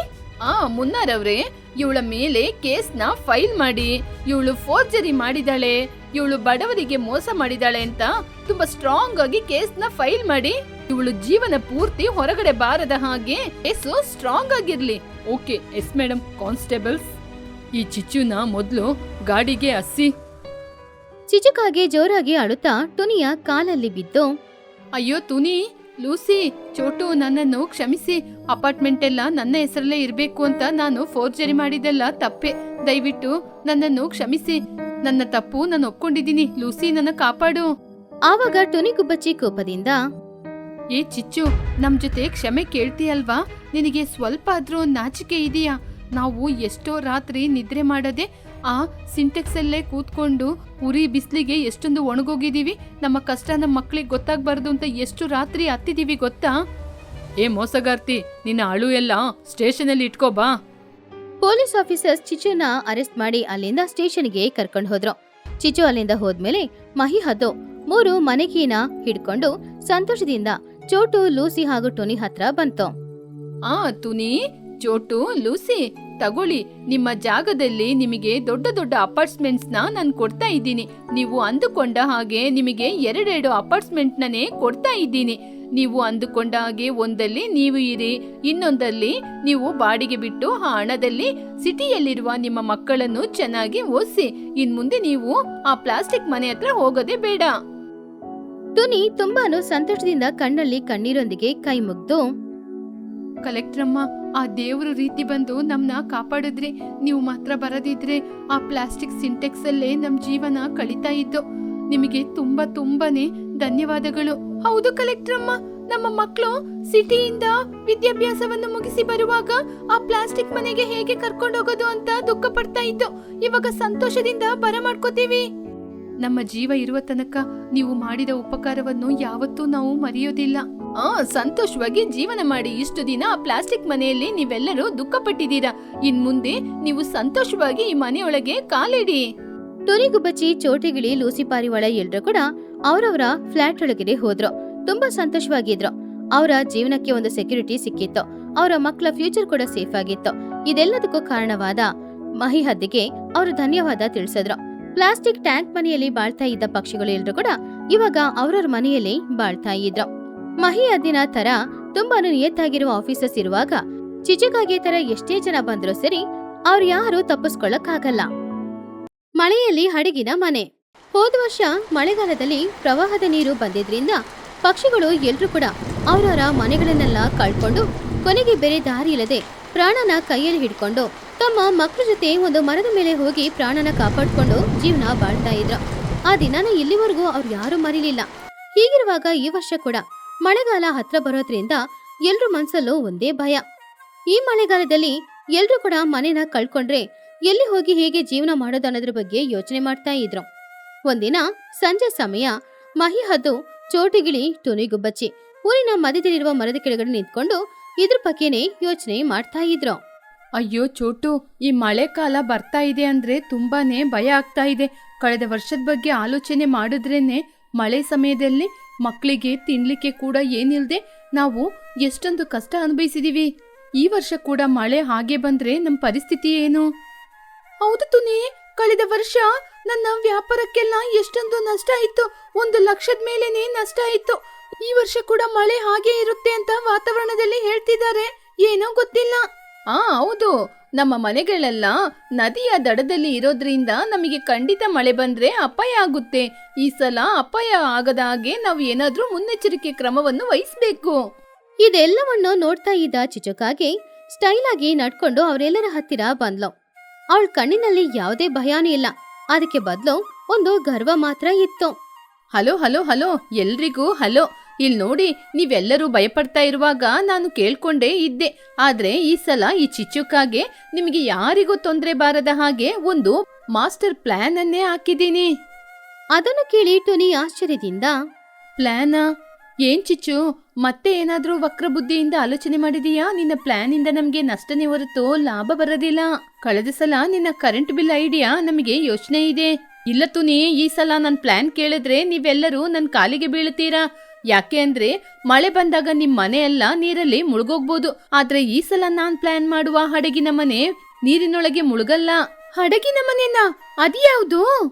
ಮುನ್ನಾರವ್ರೆ, ಇವಳ ಮೇಲೆ ಕೇಸ್ನ ಫೈಲ್ ಮಾಡಿ ಇವಳು ಫೋರ್ಜರಿ ಮಾಡಿದಾಳೆ, ಇವಳು ಬಡವರಿಗೆ ಮೋಸ ಮಾಡಿದಾಳೆ ಅಂತ ತುಂಬಾ ಸ್ಟ್ರಾಂಗ್ ಆಗಿ ಕೇಸ್ನ ಫೈಲ್ ಮಾಡಿ ಇವಳು ಜೀವನ ಪೂರ್ತಿ ಹೊರಗಡೆ ಬಾರದ ಹಾಗೆ ಕೇಸು ಸ್ಟ್ರಾಂಗ್ ಆಗಿರ್ಲಿ. Okay, yes madam. ಕಾನ್ಸ್ಟೇಬಲ್ಸ್, ಈ ಚಿಚ್ಚುನ ಮೊದ್ಲು ಗಾಡಿಗೆ ಹಸ್ಸಿ. ಚಿಚುಕಾಗಿ ಜೋರಾಗಿ ಅಳುತ್ತಾ ಟುನಿಯ ಕಾಲಲ್ಲಿ ಬಿದ್ದು, ಅಯ್ಯೋ ತುನಿ, ಲೂಸಿ, ಚೋಟು, ನನ್ನನ್ನು ಕ್ಷಮಿಸಿ. ಅಪಾರ್ಟ್ಮೆಂಟ್ ಎಲ್ಲ ನನ್ನ ಹೆಸರಲ್ಲೇ ಇರ್ಬೇಕು ಅಂತ ನಾನು ಫೋರ್ಜರಿ ಮಾಡಿದೆಲ್ಲ ತಪ್ಪೆ. ದಯವಿಟ್ಟು ನನ್ನನ್ನು ಕ್ಷಮಿಸಿ. ನನ್ನ ತಪ್ಪು ನಾನು ಒಪ್ಕೊಂಡಿದ್ದೀನಿ. ಲೂಸಿ, ನನ್ನ ಕಾಪಾಡು. ಆವಾಗ ಟುನಿ ಗುಬ್ಬಚ್ಚಿ ಕೋಪದಿಂದ, ಏ ಚಿಚ್ಚು, ನಮ್ ಜೊತೆ ಕ್ಷಮೆ ಕೇಳ್ತೀಯಲ್ವಾ? ನಿನಗೆ ಸ್ವಲ್ಪ ಆದ್ರೂ ನಾಚಿಕೆ ಇದೆಯಾ? ನಾವು ಎಷ್ಟೋ ರಾತ್ರಿ ನಿದ್ರೆ ಮಾಡದೆ ಆ ಸಿಂಟೆಕ್ಸ್ ಅಲ್ಲೇ ಕೂತ್ಕೊಂಡು ಉರಿ ಬಿಸಿಲಿಗೆ ಎಷ್ಟೊಂದು ಒಣಗೋಗಿದೀವಿ. ನಮ್ಮ ಕಷ್ಟ ನಮ್ಮ ಮಕ್ಳಿಗೆ ಗೊತ್ತಾಗ್ಬಾರ್ದು ಅಂತ ಎಷ್ಟು ರಾತ್ರಿ ಹತ್ತಿದೀವಿ ಗೊತ್ತಾ? ಏ ಮೋಸಗಾರ್ತಿ, ನಿನ್ನ ಅಳು ಎಲ್ಲ ಸ್ಟೇಷನ್ ಅಲ್ಲಿ ಇಟ್ಕೋಬಾ. ಪೊಲೀಸ್ ಆಫೀಸರ್ಸ್ ಚಿಚುನ ಅರೆಸ್ಟ್ ಮಾಡಿ ಅಲ್ಲಿಂದ ಸ್ಟೇಷನ್ಗೆ ಕರ್ಕೊಂಡು ಹೋದ್ರು. ಚಿಚು ಅಲ್ಲಿಂದ ಹೋದ್ಮೇಲೆ ಮಹಿ ಹದ್ದು 3 ಮನೆಕೀನ ಹಿಡ್ಕೊಂಡು ಸಂತೋಷದಿಂದ ಚೋಟು, ಲೂಸಿ ಹಾಗೂ ಟುನಿ ಹತ್ರ ಬಂತು. ತುನಿ, ಚೋಟು, ಲೂಸಿ, ತಗೊಳ್ಳಿ. ನಿಮ್ಮ ಜಾಗದಲ್ಲಿ ನಿಮಗೆ ದೊಡ್ಡ ದೊಡ್ಡ ಅಪಾರ್ಟ್ಮೆಂಟ್ಸ್ ನಾನು ಕೊಡ್ತಾ ಇದ್ದೀನಿ. ನೀವು ಅಂದುಕೊಂಡ ಹಾಗೆ ನಿಮಗೆ 2 ಅಪಾರ್ಟ್ಮೆಂಟ್ನೇ ಕೊಡ್ತಾ ಇದ್ದೀನಿ. ನೀವು ಅಂದುಕೊಂಡ ಹಾಗೆ ಒಂದಲ್ಲಿ ನೀವು ಇರಿ, ಇನ್ನೊಂದಲ್ಲಿ ನೀವು ಬಾಡಿಗೆ ಬಿಟ್ಟು ಆ ಹಣದಲ್ಲಿ ಸಿಟಿಯಲ್ಲಿರುವ ನಿಮ್ಮ ಮಕ್ಕಳನ್ನು ಚೆನ್ನಾಗಿ ಓದಿಸಿ. ಇನ್ ಮುಂದೆ ನೀವು ಆ ಪ್ಲಾಸ್ಟಿಕ್ ಮನೆ ಹತ್ರ ಹೋಗೋದೇ ಬೇಡ. ಟುನಿ ತುಂಬಾನು ಸಂತೋಷದಿಂದ ಕಣ್ಣಲ್ಲಿ ಕಣ್ಣೀರೊಂದಿಗೆ ಕೈ ಮುಗ್ದು, ಕಲೆಕ್ಟ್ರಮ್ಮ, ಆ ದೇವ್ರ ರೀತಿ ಬಂದು ನಮ್ನ ಕಾಪಾಡಿದ್ರಿ. ನೀವು ಮಾತ್ರ ಬರದಿದ್ರೆ ಆ ಪ್ಲಾಸ್ಟಿಕ್ ಸಿಂಟೆಕ್ಸ್ ಅಲ್ಲೇ ನಮ್ ಜೀವನ ಕಳೀತಾ ಇತ್ತು. ನಿಮಗೆ ತುಂಬಾನೇ ಧನ್ಯವಾದಗಳು. ಹೌದು ಕಲೆಕ್ಟ್ರಮ್ಮ, ನಮ್ಮ ಮಕ್ಕಳು ಸಿಟಿಯಿಂದ ವಿದ್ಯಾಭ್ಯಾಸವನ್ನು ಮುಗಿಸಿ ಬರುವಾಗ ಆ ಪ್ಲಾಸ್ಟಿಕ್ ಮನೆಗೆ ಹೇಗೆ ಕರ್ಕೊಂಡೋಗೋದು ಅಂತ ದುಃಖ ಪಡ್ತಾ ಇತ್ತು. ಇವಾಗ ಸಂತೋಷದಿಂದ ಬರಮಾಡ್ಕೋತೀವಿ. ನಮ್ಮ ಜೀವ ಇರುವ ತನಕ ನೀವು ಮಾಡಿದ ಉಪಕಾರವನ್ನು ಯಾವತ್ತೂ ನಾವು ಮರೆಯೋದಿಲ್ಲ. ಸಂತೋಷವಾಗಿ ಜೀವನ ಮಾಡಿ. ಇಷ್ಟು ದಿನ ಆ ಪ್ಲಾಸ್ಟಿಕ್ ಮನೆಯಲ್ಲಿ ನೀವೆಲ್ಲರೂ ದುಃಖ ಪಟ್ಟಿದ್ದೀರಾ. ಇನ್ ಮುಂದೆ ನೀವು ಸಂತೋಷವಾಗಿ ಈ ಮನೆಯೊಳಗೆ ಕಾಲಿಡಿ. ಟುನಿ ಗುಬ್ಬಚ್ಚಿ, ಚೋಟಿಗಿಳಿ, ಲೂಸಿ ಪಾರಿವಾಳ ಎಲ್ರೂ ಕೂಡ ಅವರವರ ಫ್ಲಾಟ್ ಒಳಗಡೆ ಹೋದ್ರು. ತುಂಬಾ ಸಂತೋಷವಾಗಿದ್ರು. ಅವರ ಜೀವನಕ್ಕೆ ಒಂದು ಸೆಕ್ಯೂರಿಟಿ ಸಿಕ್ಕಿತ್ತು. ಅವರ ಮಕ್ಕಳ ಫ್ಯೂಚರ್ ಕೂಡ ಸೇಫ್ ಆಗಿತ್ತು. ಇದೆಲ್ಲದಕ್ಕೂ ಕಾರಣವಾದ ಮಹಿ ಹದ್ದಿಗೆ ಅವರು ಧನ್ಯವಾದ ತಿಳಿಸಿದ್ರು. ಪ್ಲಾಸ್ಟಿಕ್ ಟ್ಯಾಂಕ್ ಮನೆಯಲ್ಲಿ ಬಾಳ್ತಾ ಇದ್ದ ಪಕ್ಷಿಗಳು ಎಲ್ರೂ ಕೂಡ ಇವಾಗ ಅವ್ರವ್ರ ಮನೆಯಲ್ಲಿ ಬಾಳ್ತಾ ಇದ್ರು. ಮಹಿ ಹದ್ದಿನ ತರ ತುಂಬಾನು ನಿಯತ್ತಾಗಿರುವ ಆಫೀಸರ್ಸ್ ಇರುವಾಗ ಚಿಚುಕಾಗೆ ತರ ಎಷ್ಟೇ ಜನ ಬಂದ್ರು ಸರಿ, ಅವ್ರು ಯಾರು ತಪ್ಪಿಸ್ಕೊಳ್ಳಕ್ಕಾಗಲ್ಲ. ಮಳೆಯಲ್ಲಿ ಹಡಗಿನ ಮನೆ. ಹೋದ ವರ್ಷ ಮಳೆಗಾಲದಲ್ಲಿ ಪ್ರವಾಹದ ನೀರು ಬಂದಿದ್ರಿಂದ ಪಕ್ಷಿಗಳು ಎಲ್ರೂ ಕೂಡ ಅವರವರ ಮನೆಗಳನ್ನೆಲ್ಲ ಕಳ್ಕೊಂಡು ಕೊನೆಗೆ ಬೇರೆ ದಾರಿ ಇಲ್ಲದೆ ಪ್ರಾಣನ ಕೈಯಲ್ಲಿ ಹಿಡ್ಕೊಂಡು ತಮ್ಮ ಮಕ್ಕಳ ಜೊತೆ ಒಂದು ಮರದ ಮೇಲೆ ಹೋಗಿ ಪ್ರಾಣನ ಕಾಪಾಡ್ಕೊಂಡು ಜೀವನ ಬಾಳ್ತಾ ಇದ್ರು. ಆ ದಿನಾನ ಇಲ್ಲಿವರೆಗೂ ಅವ್ರು ಯಾರು ಮರಿಲಿಲ್ಲ. ಹೀಗಿರುವಾಗ ಈ ವರ್ಷ ಕೂಡ ಮಳೆಗಾಲ ಹತ್ರ ಬರೋದ್ರಿಂದ ಎಲ್ರ ಮನ್ಸಲ್ಲೂ ಒಂದೇ ಭಯ. ಈ ಮಳೆಗಾಲದಲ್ಲಿ ಎಲ್ರೂ ಕೂಡ ಮನೆನ ಕಳ್ಕೊಂಡ್ರೆ ಎಲ್ಲಿ ಹೋಗಿ ಹೇಗೆ ಜೀವನ ಮಾಡೋದು ಅನ್ನೋದ್ರ ಬಗ್ಗೆ ಯೋಚನೆ ಮಾಡ್ತಾ ಇದ್ರು. ಒಂದಿನ ಸಂಜೆ ಸಮಯ ಮಹಿ ಹದ್ದು ಚೋಟಿಗಿಳಿ ಟುನಿಗುಬ್ಬಚ್ಚಿ ಊರಿನ ಮಧ್ಯದಲ್ಲಿರುವ ಮರದ ಕೆಳಗಡೆ ನಿಂತ್ಕೊಂಡು ಇದ್ರ ಬಗ್ಗೆನೇ ಯೋಚನೆ ಮಾಡ್ತಾ ಇದ್ರು. ಅಯ್ಯೋ ಚೋಟು, ಈ ಮಳೆಕಾಲ ಬರ್ತಾ ಇದೆ ಅಂದ್ರೆ ತುಂಬಾನೇ ಭಯ ಆಗ್ತಾ ಇದೆ. ಕಳೆದ ವರ್ಷದ ಬಗ್ಗೆ ಆಲೋಚನೆ ಮಾಡಿದ್ರೇನೆ ಮಳೆ ಸಮಯದಲ್ಲಿ ಮಕ್ಕಳಿಗೆ ತಿನ್ಲಿಕ್ಕೆ ಕೂಡ ಏನಿಲ್ದೆ ನಾವು ಎಷ್ಟೊಂದು ಕಷ್ಟ ಅನುಭವಿಸಿದೀವಿ. ಈ ವರ್ಷ ಕೂಡ ಮಳೆ ಹಾಗೆ ಬಂದ್ರೆ ನಮ್ಮ ಪರಿಸ್ಥಿತಿ ಏನು? ಹೌದು ತುನಿ, ಕಳೆದ ವರ್ಷ ನನ್ನ ವ್ಯಾಪಾರಕ್ಕೆಲ್ಲ ಎಷ್ಟೊಂದು ನಷ್ಟ ಆಯ್ತು. 1,00,000 ಮೇಲೇನೆ ನಷ್ಟ ಆಯ್ತು. ಈ ವರ್ಷ ಕೂಡ ಮಳೆ ಹಾಗೆ ಇರುತ್ತೆ ಅಂತ ವಾತಾವರಣದಲ್ಲಿ ಹೇಳ್ತಿದ್ದಾರೆ. ಏನೋ ಗೊತ್ತಿಲ್ಲ. ಹೌದು, ನಮ್ಮ ಮನೆಗಳೆಲ್ಲ ನದಿಯ ದಡದಲ್ಲಿ ಇರೋದ್ರಿಂದ ನಮಗೆ ಖಂಡಿತ ಮಳೆ ಬಂದ್ರೆ ಅಪಾಯ ಆಗುತ್ತೆ. ಈ ಸಲ ಅಪಾಯ ಆಗದ ಹಾಗೆ ನಾವು ಏನಾದ್ರೂ ಮುನ್ನೆಚ್ಚರಿಕೆ ಕ್ರಮವನ್ನು ವಹಿಸ್ಬೇಕು. ಇದೆಲ್ಲವನ್ನು ನೋಡ್ತಾ ಇದ್ದ ಚಿಚುಕಾಗೆ ಸ್ಟೈಲ್ ಆಗಿ ನಡ್ಕೊಂಡು ಅವರೆಲ್ಲರ ಹತ್ತಿರ ಬಂದ್ಲು. ಅವಳ ಕಣ್ಣಿನಲ್ಲಿ ಯಾವುದೇ ಭಯಾನೂ ಇಲ್ಲ, ಅದಕ್ಕೆ ಬದಲು ಒಂದು ಗರ್ವ ಮಾತ್ರ ಇತ್ತು. ಹಲೋ ಹಲೋ ಹಲೋ, ಎಲ್ರಿಗೂ ಹಲೋ. ಇಲ್ಲಿ ನೋಡಿ, ನೀವೆಲ್ಲರೂ ಭಯಪಡ್ತಾ ಇರುವಾಗ ನಾನು ಕೇಳ್ಕೊಂಡೇ ಇದ್ದೆ. ಆದ್ರೆ ಈ ಸಲ ಈ ಚಿಚ್ಚುಕಾಗೆ ನಿಮಗೆ ಯಾರಿಗೂ ತೊಂದರೆ ಬಾರದ ಹಾಗೆ ಒಂದು ಮಾಸ್ಟರ್ ಪ್ಲಾನ್ ಅನ್ನೇ ಹಾಕಿದ್ದೀನಿ. ಅದನ್ನು ಕೇಳಿ ಟುನಿ ಆಶ್ಚರ್ಯದಿಂದ, ಪ್ಲಾನಾ? ಏನ್ ಚಿಚ್ಚು, ಮತ್ತೆ ಏನಾದ್ರೂ ವಕ್ರ ಬುದ್ಧಿಯಿಂದ ಆಲೋಚನೆ ಮಾಡಿದೀಯಾ? ನಿನ್ನ ಪ್ಲಾನ್ ಇಂದ ನಮ್ಗೆ ನಷ್ಟನೇ ಹೊರತು ಲಾಭ ಬರೋದಿಲ್ಲ. ಕಳೆದ ಸಲ ನಿನ್ನ ಕರೆಂಟ್ ಬಿಲ್ ಐಡಿಯಾ ನಮಗೆ ಯೋಚನೆ ಇದೆ. ಇಲ್ಲ ತುನಿ, ಈ ಸಲ ನನ್ ಪ್ಲಾನ್ ಕೇಳಿದ್ರೆ ನೀವೆಲ್ಲರೂ ನನ್ ಕಾಲಿಗೆ ಬೀಳ್ತೀರಾ. ಯಾಕೆ ಅಂದ್ರೆ ಮಳೆ ಬಂದಾಗ ನಿಮ್ ಮನೆ ಎಲ್ಲ ನೀರಲ್ಲಿ ಮುಳುಗೋಗ್ಬೋದು. ಆದ್ರೆ ಈ ಸಲ ನಾನ್ ಪ್ಲಾನ್ ಮಾಡುವ ಹಡಗಿನ ಮನೆ ನೀರಿನೊಳಗೆ ಮುಳುಗಲ್ಲ. ಹಡಗಿನ ಮನೆನಾ? ಅದ್ಯಾವ್ದು?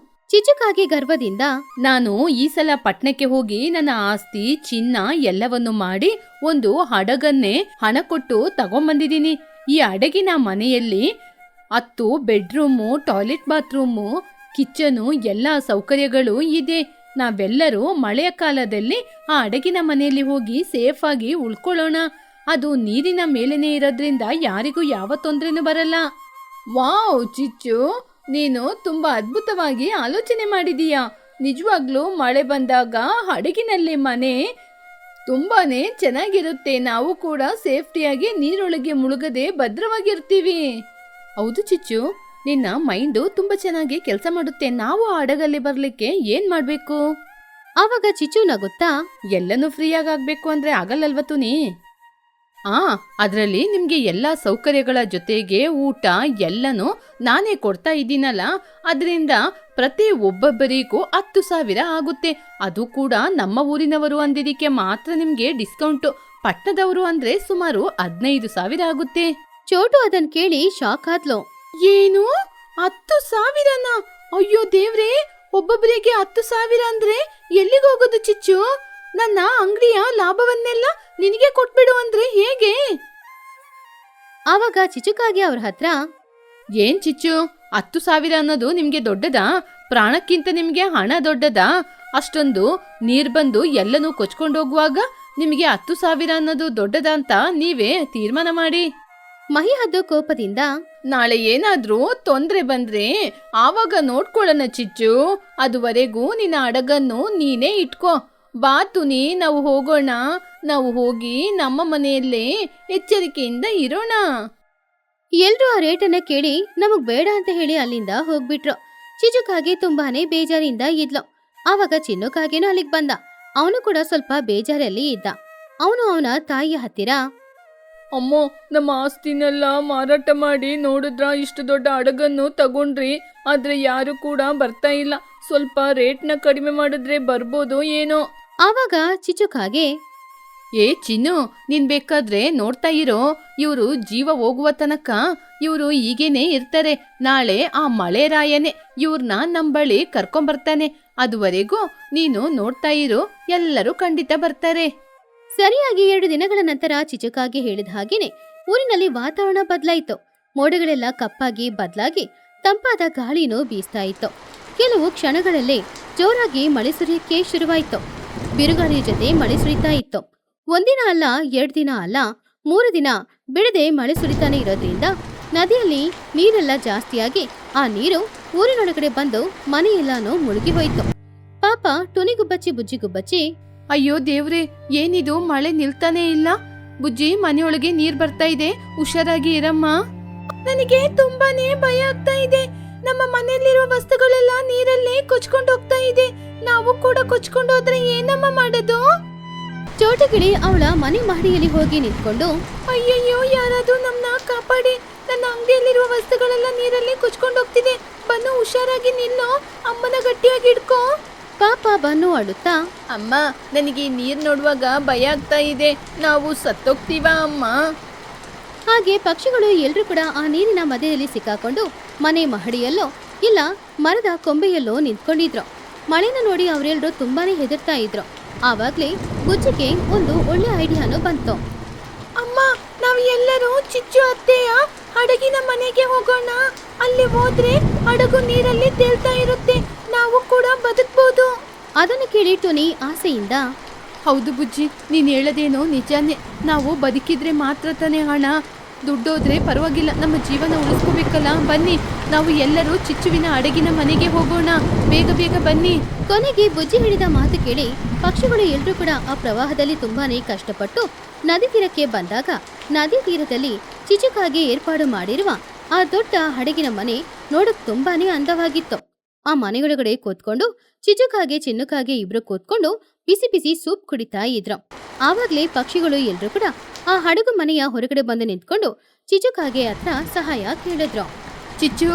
ಚಿಚುಕಾಗೆ ಗರ್ವದಿಂದ, ನಾನು ಈ ಸಲ ಪಟ್ನಕ್ಕೆ ಹೋಗಿ ನನ್ನ ಆಸ್ತಿ ಚಿನ್ನ ಎಲ್ಲವನ್ನು ಮಾಡಿ ಒಂದು ಹಡಗನ್ನೇ ಹಣ ಕೊಟ್ಟು ತಗೊಂಬಂದಿದ್ದೀನಿ. ಈ ಹಡಗಿನ ಮನೆಯಲ್ಲಿ 10 ಬೆಡ್ರೂಮು, ಟಾಯ್ಲೆಟ್ ಬಾತ್ರೂಮು, ಕಿಚನು ಎಲ್ಲ ಸೌಕರ್ಯಗಳು ಇದೆ. ನಾವೆಲ್ಲರೂ ಮಳೆಯ ಕಾಲದಲ್ಲಿ ಆ ಹಡಗಿನ ಮನೆಯಲ್ಲಿ ಹೋಗಿ ಸೇಫ್ ಆಗಿ ಉಳ್ಕೊಳ್ಳೋಣ. ಅದು ನೀರಿನ ಮೇಲೇನೆ ಇರೋದ್ರಿಂದ ಯಾರಿಗೂ ಯಾವ ತೊಂದ್ರೆನೂ ಬರಲ್ಲ. ವಾವ್ ಚಿಚ್ಚು, ನೀನು ತುಂಬಾ ಅದ್ಭುತವಾಗಿ ಆಲೋಚನೆ ಮಾಡಿದೀಯಾ. ನಿಜವಾಗ್ಲೂ ಮಳೆ ಬಂದಾಗ ಹಡಗಿನಲ್ಲಿ ಮನೆ ತುಂಬಾನೇ ಚೆನ್ನಾಗಿರುತ್ತೆ. ನಾವು ಕೂಡ ಸೇಫ್ಟಿಯಾಗಿ ನೀರೊಳಗೆ ಮುಳುಗದೆ ಭದ್ರವಾಗಿರ್ತೀವಿ. ಹೌದು ಚಿಚ್ಚು, ನಿನ್ನ ಮೈಂಡು ತುಂಬಾ ಚೆನ್ನಾಗಿ ಕೆಲಸ ಮಾಡುತ್ತೆ. ನಾವು ಆ ಹಡಗಲ್ಲಿ ಬರ್ಲಿಕ್ಕೆ ಏನ್ ಮಾಡ್ಬೇಕು? ಆವಾಗ ಚಿಚ್ಚು ನಗುತ್ತಾ, ಎಲ್ಲನೂ ಫ್ರೀಯಾಗಿ ಆಗ್ಬೇಕು ಅಂದ್ರೆ ಆಗಲ್ಲಲ್ವ ತುನಿ? ಅದ್ರಲ್ಲಿ ನಿಮ್ಗೆ ಎಲ್ಲಾ ಸೌಕರ್ಯಗಳ ಜೊತೆಗೆ ಊಟ ಎಲ್ಲನೂ ನಾನೇ ಕೊಡ್ತಾ ಇದ್ದೀನಲ್ಲ. ಅದರಿಂದ ಪ್ರತಿ ಒಬ್ಬೊಬ್ಬರಿಗೂ 10,000 ಆಗುತ್ತೆ. ಅದು ಕೂಡ ನಮ್ಮ ಊರಿನವರು ಅಂದಿದ್ದಕ್ಕೆ ಮಾತ್ರ ನಿಮ್ಗೆ ಡಿಸ್ಕೌಂಟು. ಪಟ್ಟಣದವರು ಅಂದ್ರೆ ಸುಮಾರು 15,000 ಆಗುತ್ತೆ. ಚೋಟು ಅದನ್ ಕೇಳಿ ಶಾಕ್ ಆದ್ಲು. ಏನು, 10,000ನಾ? ಅಯ್ಯೋ ದೇವ್ರೇ, ಒಬ್ಬೊಬ್ಬರಿಗೆ 10,000 ಅಂದ್ರೆ ಎಲ್ಲಿಗೋಗೋದು ಚಿಚ್ಚು? ನನ್ನ ಅಂಗಡಿಯ ಲಾಭವನ್ನೆಲ್ಲ ನಿನಗೆ ಕೊಟ್ಬಿಡು ಅಂದ್ರೆ ಹೇಗೆ? ಆವಾಗ ಚಿಚುಕಾಗೆ ಅವ್ರ ಹತ್ರ, ಏನ್ ಚಿಚ್ಚು, 10,000 ಅನ್ನೋದು ನಿಮ್ಗೆ ದೊಡ್ಡದಾ? ಪ್ರಾಣಕ್ಕಿಂತ ನಿಮ್ಗೆ ಹಣ ದೊಡ್ಡದಾ? ಅಷ್ಟೊಂದು ನೀರ್ ಬಂದು ಎಲ್ಲನೂ ಕೊಚ್ಕೊಂಡೋಗುವಾಗ ನಿಮ್ಗೆ 10,000 ಅನ್ನೋದು ದೊಡ್ಡದಾ ಅಂತ ನೀವೇ ತೀರ್ಮಾನ ಮಾಡಿ. ಮಹಿ ಹದ್ದು ಕೋಪದಿಂದ, ನಾಳೆ ಏನಾದ್ರೂ ತೊಂದ್ರೆ ಬಂದ್ರೆ ಆವಾಗ ನೋಡ್ಕೊಳ್ಳೋಣ ಚಿಚ್ಚು. ಅದುವರೆಗೂ ನಿನ್ನ ಹಡಗನ್ನು ನೀನೇ ಇಟ್ಕೋ. ಬಾ ತುನಿ, ನಾವು ಹೋಗೋಣ. ನಾವು ಹೋಗಿ ನಮ್ಮ ಮನೆಯಲ್ಲೇ ಎಚ್ಚರಿಕೆಯಿಂದ ಇರೋಣ. ಎಲ್ರೂ ಆ ರೇಟನ್ನ ಕೇಳಿ ನಮಗ್ ಬೇಡ ಅಂತ ಹೇಳಿ ಅಲ್ಲಿಂದ ಹೋಗ್ಬಿಟ್ರು. ಚಿಚುಕಾಗೆ ತುಂಬಾನೇ ಬೇಜಾರಿಂದ ಇದ್ಲು. ಆವಾಗ ಚಿನ್ನುಕಾಗೇನು ಅಲ್ಲಿಗೆ ಬಂದ. ಅವನು ಕೂಡ ಸ್ವಲ್ಪ ಬೇಜಾರಲ್ಲಿ ಇದ್ದ. ಅವನು ಅವನ ತಾಯಿಯ ಹತ್ತಿರ, ಅಮ್ಮೋ, ನಮ್ಮ ಆಸ್ತಿನೆಲ್ಲ ಮಾರಾಟ ಮಾಡಿ ನೋಡಿದ್ರ ಇಷ್ಟು ದೊಡ್ಡ ಹಡಗನ್ನು ತಗೊಂಡ್ರಿ. ಆದ್ರೆ ಯಾರು ಕೂಡ ಬರ್ತಾ ಇಲ್ಲ. ಸ್ವಲ್ಪ ರೇಟ್ನ ಕಡಿಮೆ ಮಾಡಿದ್ರೆ ಬರ್ಬೋದು ಏನೋ. ಆವಾಗ ಚಿಚುಕಾಗೆ, ಏ ಚಿನ್ನು, ನೀನ್ ಬೇಕಾದ್ರೆ ನೋಡ್ತಾ ಇರೋ. ಇವರು ಜೀವ ಹೋಗುವ ತನಕ ಇವರು ಹೀಗೇನೆ ಇರ್ತಾರೆ. ನಾಳೆ ಆ ಮಳೆ ರಾಯನೇ ಇವ್ರನ್ನ ನಮ್ ಬಳಿ ಕರ್ಕೊಂಬರ್ತಾನೆ. ಅದುವರೆಗೂ ನೀನು ನೋಡ್ತಾ ಇರೋ, ಎಲ್ಲರೂ ಖಂಡಿತ ಬರ್ತಾರೆ. ಸರಿಯಾಗಿ 2 ದಿನಗಳ ನಂತರ ಚಿಚುಕಾಗೆ ಹೇಳಿದ ಹಾಗೇನೆ ಊರಿನಲ್ಲಿ ವಾತಾವರಣ ಬದಲಾಯಿತು. ಮೋಡಗಳೆಲ್ಲ ಕಪ್ಪಾಗಿ ಬದಲಾಗಿ ತಂಪಾದ ಗಾಳಿನೂ ಬೀಸ್ತಾ ಇತ್ತು. ಕೆಲವು ಕ್ಷಣಗಳಲ್ಲೇ ಜೋರಾಗಿ ಮಳೆ ಸುರಿಯಕ್ಕೆ ಶುರುವಾಯಿತು. ಬಿರುಗಾಳಿಯ ಜೊತೆ ಮಳೆ ಸುರಿತಾ ಇತ್ತು. ಒಂದಿನ ಅಲ್ಲ, 2 ದಿನ ಅಲ್ಲ, 3 ದಿನ ಬಿಡದೆ ಮಳೆ ಸುರಿತಾನೆ ಇರೋದ್ರಿಂದ ನದಿಯಲ್ಲಿ ನೀರೆಲ್ಲ ಜಾಸ್ತಿಯಾಗಿ ಆ ನೀರು ಊರಿನೊಳಗಡೆ ಬಂದು ಮನೆಯೆಲ್ಲಾನು ಮುಳುಗಿ ಹೋಯ್ತು. ಪಾಪ ಟುನಿಗುಬ್ಬಚ್ಚಿ ಬುಜ್ಜಿಗುಬ್ಬಚ್ಚಿ ಅಯ್ಯೋ ದೇವ್ರೆ, ಏನಿದು ಮಳೆ ನಿಲ್ತಾನೆ ಇಲ್ಲ. ಬುಜ್ಜಿ, ಮನೆಯೊಳಗೆ ನೀರ್ ಬರ್ತಾ ಇದೆ, ಹುಷಾರಾಗಿ ಇರಮ್ಮ. ನನಗೆ ತುಂಬಾನೇ ಭಯ ಆಗ್ತಾ ಇದೆ. ನಮ್ಮ ಮನೆಯಲ್ಲಿರುವ ವಸ್ತುಗಳೆಲ್ಲ ನೀರಲ್ಲಿ ಕೊಚ್ಕೊಂಡು ಹೋಗ್ತಾ ಇದೆ. ನಾವು ಕೂಡ ಕೊಚ್ಕೊಂಡು ಹೋದ್ರೆ ಏನಮ್ಮ ಮಾಡೋದು? ಚೋಟಗಿಳಿ ಅವಳ ಮನೆ ಮಹಡಿಯಲ್ಲಿ ಹೋಗಿ ನಿಂತ್ಕೊಂಡು, ಅಯ್ಯಯ್ಯೋ, ಯಾರಾದ್ರೂ ನಮ್ಮನ್ನ ಕಾಪಾಡಿ. ನನ್ನ ಅಂಗಡಿಯಲ್ಲಿರುವ ವಸ್ತುಗಳೆಲ್ಲ ನೀರಲ್ಲಿ ಕೊಚ್ಕೊಂಡು ಹೋಗ್ತಿದೆ. ಬನ್ನು, ಹುಷಾರಾಗಿ ನಿಲ್ಲೋ. ಅಮ್ಮನ ಗಟ್ಟಿಯಾಗಿ ಹಿಡ್ಕೋ. ಪಾಪ ಬನ್ನು ಅಳುತ್ತಾ, ಅಮ್ಮ, ನನಗೆ ನೀರ್ ನೋಡುವಾಗ ಭಯ ಆಗ್ತಾ ಇದೆ. ನಾವು ಸತ್ತೋಗ್ತೀವ ಅಮ್ಮ. ಹಾಗೆ ಪಕ್ಷಿಗಳು ಎಲ್ರೂ ಕೂಡ ಆ ನೀರಿನ ಮಧ್ಯದಲ್ಲಿ ಸಿಕ್ಕಾಕೊಂಡು ಮನೆ ಮಹಡಿಯಲ್ಲೋ ಇಲ್ಲ ಮರದ ಕೊಂಬೆಯಲ್ಲೋ ನಿಂತ್ಕೊಂಡಿದ್ರು. ಮಳೆನ ನೋಡಿ ಅವರೆಲ್ಲರೂ ತುಂಬಾನೇ ಹೆದರ್ತಾ ಇದ್ರು. ಆವಾಗ್ಲೇ ಬುಜ್ಜಿಗೆ ಒಂದು ಒಳ್ಳೆ ಐಡಿಯಾನು ಬಂತು. ಅಮ್ಮ, ನಾವು ಎಲ್ಲರೂ ಚಿಚ್ಚು ಅತ್ತೆಯ ಹಡಗಿನ ಮನೆಗೆ ಹೋಗೋಣ. ಅಲ್ಲಿ ಹೋದ್ರೆ ಹಡಗು ನೀರಲ್ಲಿ ತೇಲ್ತಾ ಇರುತ್ತೆ, ನಾವು ಕೂಡ ಬದುಕ್ಬೋದು. ಅದನ್ನು ಕೇಳಿ ಟುನಿ ಆಸೆಯಿಂದ, ಹೌದು ಬುಜ್ಜಿ, ನೀನ್ ಹೇಳದೇನೋ ನಿಜಾನೇ. ನಾವು ಬದುಕಿದ್ರೆ ಮಾತ್ರ ತಾನೇ ಹಣ. ದುಡ್ಡೋದ್ರೆ ಪರವಾಗಿಲ್ಲ, ನಮ್ಮ ಜೀವನ ಉಳಿಸ್ಕೋಬೇಕಲ್ಲ. ಬನ್ನಿ, ನಾವು ಎಲ್ಲರೂ ಚಿಚ್ಚುವಿನ ಹಡಗಿನ ಮನೆಗೆ ಹೋಗೋಣ. ಬೇಗ ಬೇಗ ಬನ್ನಿ. ಕೊನೆಗೆ ಬುಜ್ಜಿ ಹೇಳಿದ ಮಾತು ಕೇಳಿ ಪಕ್ಷಿಗಳು ಎಲ್ರೂ ಕೂಡ ಆ ಪ್ರವಾಹದಲ್ಲಿ ತುಂಬಾನೇ ಕಷ್ಟಪಟ್ಟು ನದಿ ತೀರಕ್ಕೆ ಬಂದಾಗ ನದಿ ತೀರದಲ್ಲಿ ಚಿಚುಕಾಗಿ ಏರ್ಪಾಡು ಮಾಡಿರುವ ಆ ದೊಡ್ಡ ಹಡಗಿನ ಮನೆ ನೋಡಕ್ ತುಂಬಾನೇ ಅಂದವಾಗಿತ್ತು. ಆ ಮನೆಯೊಳಗಡೆ ಕೂತ್ಕೊಂಡು ಚಿಚುಕಾಗೆ ಚಿನ್ನುಕಾಗೆ ಇಬ್ರು ಕೂತ್ಕೊಂಡು ಬಿಸಿ ಬಿಸಿ ಸೂಪ್ ಕುಡಿತಾ ಇದ್ರು. ಆವಾಗ್ಲೇ ಪಕ್ಷಿಗಳು ಎಲ್ರೂ ಕೂಡ ಆ ಹಡಗು ಮನೆಯ ಹೊರಗಡೆ ಬಂದು ನಿಂತ್ಕೊಂಡು ಚಿಚುಕಾಗೆ ಹತ್ರ ಸಹಾಯ ಕೇಳಿದ್ರು. ಚಿಚ್ಚು,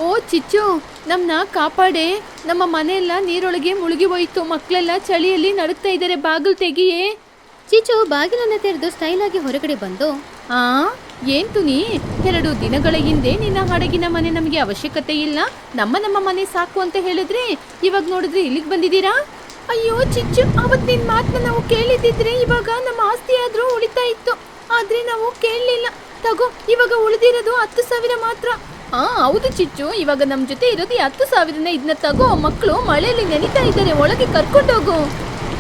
ಓ ಚಿಚ್ಚು, ನಮ್ನ ಕಾಪಾಡೆ. ನಮ್ಮ ಮನೆಯೆಲ್ಲ ನೀರೊಳಗೆ ಮುಳುಗಿ ಹೋಯ್ತು. ಮಕ್ಕಳೆಲ್ಲ ಚಳಿಯಲ್ಲಿ ನಡುಗ್ತಾ ಇದ್ದಾರೆ. ಬಾಗಿಲು ತೆಗಿಯೇ. ಚಿಚು ಬಾಗಿಲನ್ನ ತೆರೆದು ಸ್ಟೈಲ್ ಆಗಿ ಹೊರಗಡೆ ಬಂದು, ಏನ್ ತುನಿ, 2 ದಿನಗಳ ಹಿಂದೆ ನಿನ್ನ ಹಡಗಿನ ಮನೆ ನಮಗೆ ಅವಶ್ಯಕತೆ ಇಲ್ಲ, ನಮ್ಮ ಮನೆ ಸಾಕು ಅಂತ ಹೇಳಿದ್ರೆ ಇವಾಗ ನೋಡಿದ್ರೆ ಇಲ್ಲಿಗೆ ಬಂದಿದ್ದೀರಾ? ಅಯ್ಯೋ ಚಿಚ್ಚು, ಅವತ್ ನಿನ್ ಮಾತನ್ನ ನಾವು ಕೇಳಿದಿದ್ರೆ ಇವಾಗ ನಮ್ಮ ಆಸ್ತಿ ಆದ್ರೂ ಉಳಿತಾ ಇತ್ತು. ಆದ್ರೆ ನಾವು ಕೇಳಲಿಲ್ಲ. ತಗೋ, ಇವಾಗ ಉಳಿದಿರೋದು 10,000 ಮಾತ್ರ. ಹೌದು ಚಿಚ್ಚು, ಇವಾಗ ನಮ್ ಜೊತೆ ಇರೋದು 10,000. ಇದನ್ನ ತಗೋ. ಮಕ್ಕಳು ಮಳೆಯಲ್ಲಿ ನೆನಿತಾ ಇದ್ದಾರೆ, ಒಳಗೆ ಕರ್ಕೊಂಡೋಗು.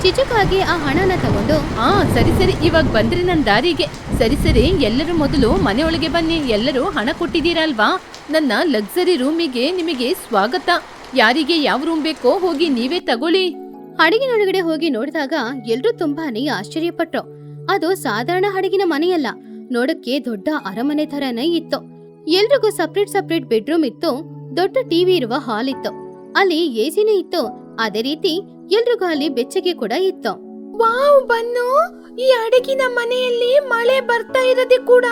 ಚಿಚುಕಾಗಿ ಆ ಹಣನ ತಗೊಂಡು, ಸರಿ ಸರಿ, ಇವಾಗ ಬಂದ್ರಿ ನನ್ನ ದಾರಿಗೆ. ಸರಿ, ಎಲ್ಲರೂ ಮೊದಲು ಮನೆಯೊಳಗೆ ಬನ್ನಿ. ಎಲ್ಲರೂ ಹಣ ಕೊಟ್ಟಿದ್ದೀರಲ್ವಾ? ನನ್ನ ಲಕ್ಸರಿ ರೂಮಿಗೆ ನಿಮಗೆ ಸ್ವಾಗತ. ಯಾರಿಗೆ ಯಾವ ರೂಮ್ ಬೇಕೋ ಹೋಗಿ ನೀವೇ ತಗೊಳ್ಳಿ. ಹಡಗಿನೊಳಗಡೆ ಹೋಗಿ ನೋಡಿದಾಗ ಎಲ್ರೂ ತುಂಬಾನೇ ಆಶ್ಚರ್ಯಪಟ್ರು. ಅದು ಸಾಧಾರಣ ಹಡಗಿನ ಮನೆಯಲ್ಲ, ನೋಡಕ್ಕೆ ದೊಡ್ಡ ಅರಮನೆ ತರನೇ ಇತ್ತು. ಎಲ್ರಿಗೂ ಸಪ್ರೇಟ್ ಬೆಡ್ರೂಮ್ ಇತ್ತು. ದೊಡ್ಡ ಟಿವಿ ಇರುವ ಹಾಲ್ ಇತ್ತು. ಅಲ್ಲಿ ಎಸಿನೇ ಇತ್ತು. ಅದೇ ರೀತಿ ಎಲ್ರಿಗೂ ಅಲ್ಲಿ ಬೆಚ್ಚಗೆ ಕೂಡ ಇತ್ತು. ವಾವ್ ಬನ್ನು, ಈ ಹಡಗಿನ ಮನೆಯಲ್ಲಿ ಮಳೆ ಬರ್ತಾ ಇರೋದೇ ಕೂಡ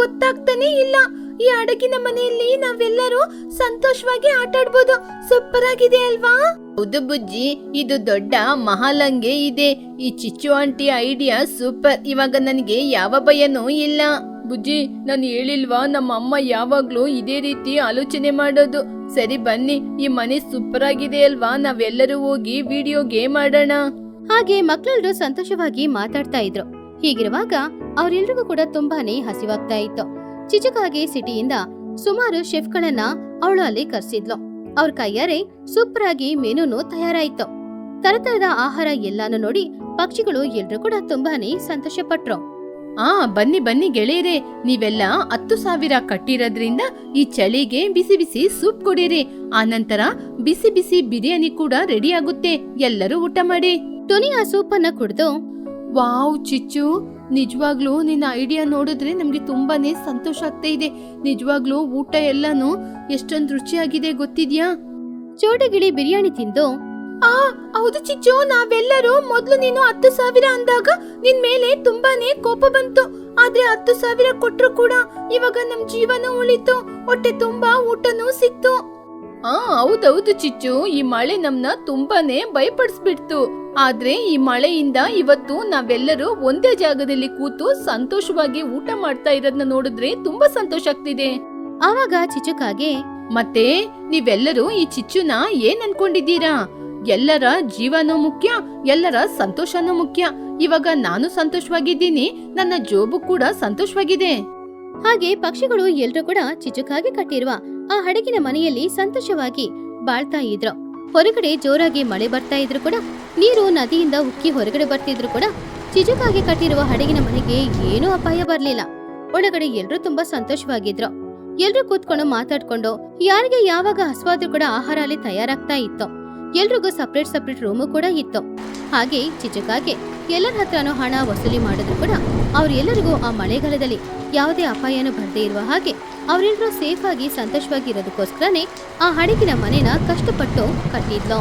ಗೊತ್ತಾಗ್ತಾನೆ ಇಲ್ಲ. ಈ ಹಡಗಿನ ಮನೆಯಲ್ಲಿ ನಾವೆಲ್ಲರೂ ಸಂತೋಷವಾಗಿ ಆಟ ಆಡ್ಬೋದು. ಸೂಪರ್ ಆಗಿದೆ ಅಲ್ವಾ? ಹೌದು ಬುಜ್ಜಿ, ಇದು ದೊಡ್ಡ ಮಹಾಲಂಗೆ ಇದೆ. ಈ ಚಿಚ್ಚು ಆಂಟಿ ಐಡಿಯಾ ಸೂಪರ್. ಇವಾಗ ನನಗೆ ಯಾವ ಭಯನೂ ಇಲ್ಲ. ಬುಜ್ಜಿ, ನಾನು ಹೇಳಿಲ್ವಾ, ನಮ್ಮ ಅಮ್ಮ ಯಾವಾಗ್ಲೂ ಇದೇ ರೀತಿ ಆಲೋಚನೆ ಮಾಡೋದು. ಸರಿ ಬನ್ನಿ, ಈ ಮನೆ ಸೂಪರ್ ಆಗಿದೆ ಅಲ್ವಾ? ನಾವೆಲ್ಲರೂ ಹೋಗಿ ವಿಡಿಯೋ ಗೇಮ್ ಆಡೋಣ. ಹಾಗೆ ಮಕ್ಕಳೆಲ್ಲರೂ ಸಂತೋಷವಾಗಿ ಮಾತಾಡ್ತಾ ಇದ್ರು. ಹೀಗಿರುವಾಗ ಅವ್ರೆಲ್ರಿಗೂ ಕೂಡ ತುಂಬಾನೇ ಹಸಿವಾಗ್ತಾ ಇತ್ತು. ಚಿಚುಕಾಗೆ ಸಿಟಿಯಿಂದ ಸುಮಾರು ಶೆಫ್ಗಳನ್ನ ಅವಳು ಅಲ್ಲಿ ಕರ್ಸಿದ್ಲು. ಅವ್ರ ಕೈಯಾರೆ ಸೂಪರ್ ಆಗಿ ಮೆನುನು ತಯಾರಾಯ್ತು. ತರತರದ ಆಹಾರ ಎಲ್ಲಾನು ನೋಡಿ ಪಕ್ಷಿಗಳು ಎಲ್ರೂ ಕೂಡ ತುಂಬಾನೇ ಸಂತೋಷ ಪಟ್ರು. ಬನ್ನಿ ಗೆಳೆಯರೆ, ನೀವೆಲ್ಲ 10,000 ಕಟ್ಟಿರೋದ್ರಿಂದ ಈ ಚಳಿಗೆ ಬಿಸಿ ಬಿಸಿ ಸೂಪ್ ಕುಡೀರಿ. ಆನಂತರ ಬಿಸಿ ಬಿಸಿ ಬಿರಿಯಾನಿ ಕೂಡ ರೆಡಿ ಆಗುತ್ತೆ. ಎಲ್ಲರೂ ಊಟ ಮಾಡಿ. ಟುನಿ ಆ ಸೂಪ್ ಅನ್ನ ಕುಡಿದು, ವಾವ್ ಚಿಚ್ಚು, ನಿಜವಾಗ್ಲೂ ನಿನ್ನ ಐಡಿಯಾ ನೋಡಿದ್ರೆ ನಮ್ಗೆ ತುಂಬಾನೇ ಸಂತೋಷ ಆಗ್ತಾ ಇದೆ. ನಿಜವಾಗ್ಲೂ ಊಟ ಎಲ್ಲಾನು ಎಷ್ಟೊಂದು ರುಚಿಯಾಗಿದೆ ಗೊತ್ತಿದ್ಯಾ? ಚೋಟಗಿಳಿ ಬಿರಿಯಾನಿ ತಿಂದು, ಹೌದು ಚಿಚ್ಚು, ನಾವೆಲ್ಲರೂ ಮೊದ್ಲು ನೀನು 10,000 ಅಂದಾಗ ನಿನ್ ಮೇಲೆ ತುಂಬಾನೇ ಕೋಪ ಬಂತು. ಆದ್ರೆ 10,000 ಕೊಟ್ರು ಕೂಡ ಇವಾಗ ನಮ್ ಜೀವನ ಉಳಿತು. ಹೊಟ್ಟೆ ತುಂಬಾ ಊಟನೂ ಸಿಕ್ತು. ಹೌದೌದು ಚಿಚ್ಚು, ಈ ಮಳೆ ನಮ್ನ ತುಂಬಾನೇ ಭಯಪಡಿಸ್ಬಿಡ್ತು. ಆದ್ರೆ ಈ ಮಳೆಯಿಂದ ಇವತ್ತು ನಾವೆಲ್ಲರೂ ಒಂದೇ ಜಾಗದಲ್ಲಿ ಕೂತು ಸಂತೋಷವಾಗಿ ಊಟ ಮಾಡ್ತಾ ಇರೋದನ್ನ ನೋಡಿದ್ರೆ ತುಂಬಾ ಸಂತೋಷ ಆಗ್ತಿದೆ. ಆವಾಗ ಚಿಚುಕಾಗೆ, ಮತ್ತೆ ನೀವೆಲ್ಲರೂ ಈ ಚಿಚ್ಚುನ ಏನ್ ಅನ್ಕೊಂಡಿದ್ದೀರಾ? ಎಲ್ಲರ ಜೀವನೂ ಮುಖ್ಯ, ಎಲ್ಲರ ಸಂತೋಷನೂ ಮುಖ್ಯ. ಇವಾಗ ನಾನು ಸಂತೋಷವಾಗಿದ್ದೀನಿ, ನನ್ನ ಜೋಬು ಕೂಡ ಸಂತೋಷವಾಗಿದೆ. ಹಾಗೆ ಪಕ್ಷಿಗಳು ಎಲ್ರೂ ಕೂಡ ಚಿಚುಕಾಗೆ ಕಟ್ಟಿರುವ ಆ ಹಡಗಿನ ಮನೆಯಲ್ಲಿ ಸಂತೋಷವಾಗಿ ಬಾಳ್ತಾ ಇದ್ರು. ಹೊರಗಡೆ ಜೋರಾಗಿ ಮಳೆ ಬರ್ತಾ ಇದ್ರು ಕೂಡ, ನೀರು ನದಿಯಿಂದ ಉಕ್ಕಿ ಹೊರಗಡೆ ಬರ್ತಿದ್ರು ಕೂಡ ಚಿಜುಕಾಗೆ ಕಟ್ಟಿರುವ ಹಡಗಿನ ಮನೆಗೆ ಏನೂ ಅಪಾಯ ಬರ್ಲಿಲ್ಲ. ಒಳಗಡೆ ಎಲ್ರೂ ತುಂಬಾ ಸಂತೋಷವಾಗಿದ್ರು. ಎಲ್ರೂ ಕೂತ್ಕೊಂಡು ಮಾತಾಡ್ಕೊಂಡು ಯಾರಿಗೆ ಯಾವಾಗ ಹಸ್ವಾದ್ರೂ ಕೂಡ ಆಹಾರ ಅಲ್ಲಿ ತಯಾರಾಗ್ತಾ ಇತ್ತು. ಎಲ್ರಿಗೂ ಸಪ್ರೇಟ್ ರೂಮು ಕೂಡ ಇತ್ತು. ಹಾಗೆ ಚಿಜುಕಾಗೆ ಎಲ್ಲರ ಹತ್ರನೂ ಹಣ ವಸೂಲಿ ಮಾಡಿದ್ರು ಕೂಡ ಅವ್ರೆಲ್ಲರಿಗೂ ಆ ಮಳೆಗಾಲದಲ್ಲಿ ಯಾವುದೇ ಅಪಾಯನೂ ಬರ್ದೇ ಇರುವ ಹಾಗೆ ಅವರೆಲ್ಲರೂ ಸೇಫ್ ಆಗಿ ಸಂತೋಷವಾಗಿ ಇರೋದಕ್ಕೋಸ್ಕರನೇ ಆ ಹಡಗಿನ ಮನೆನ ಕಷ್ಟಪಟ್ಟು ಕಟ್ಟಿದ್ಲು.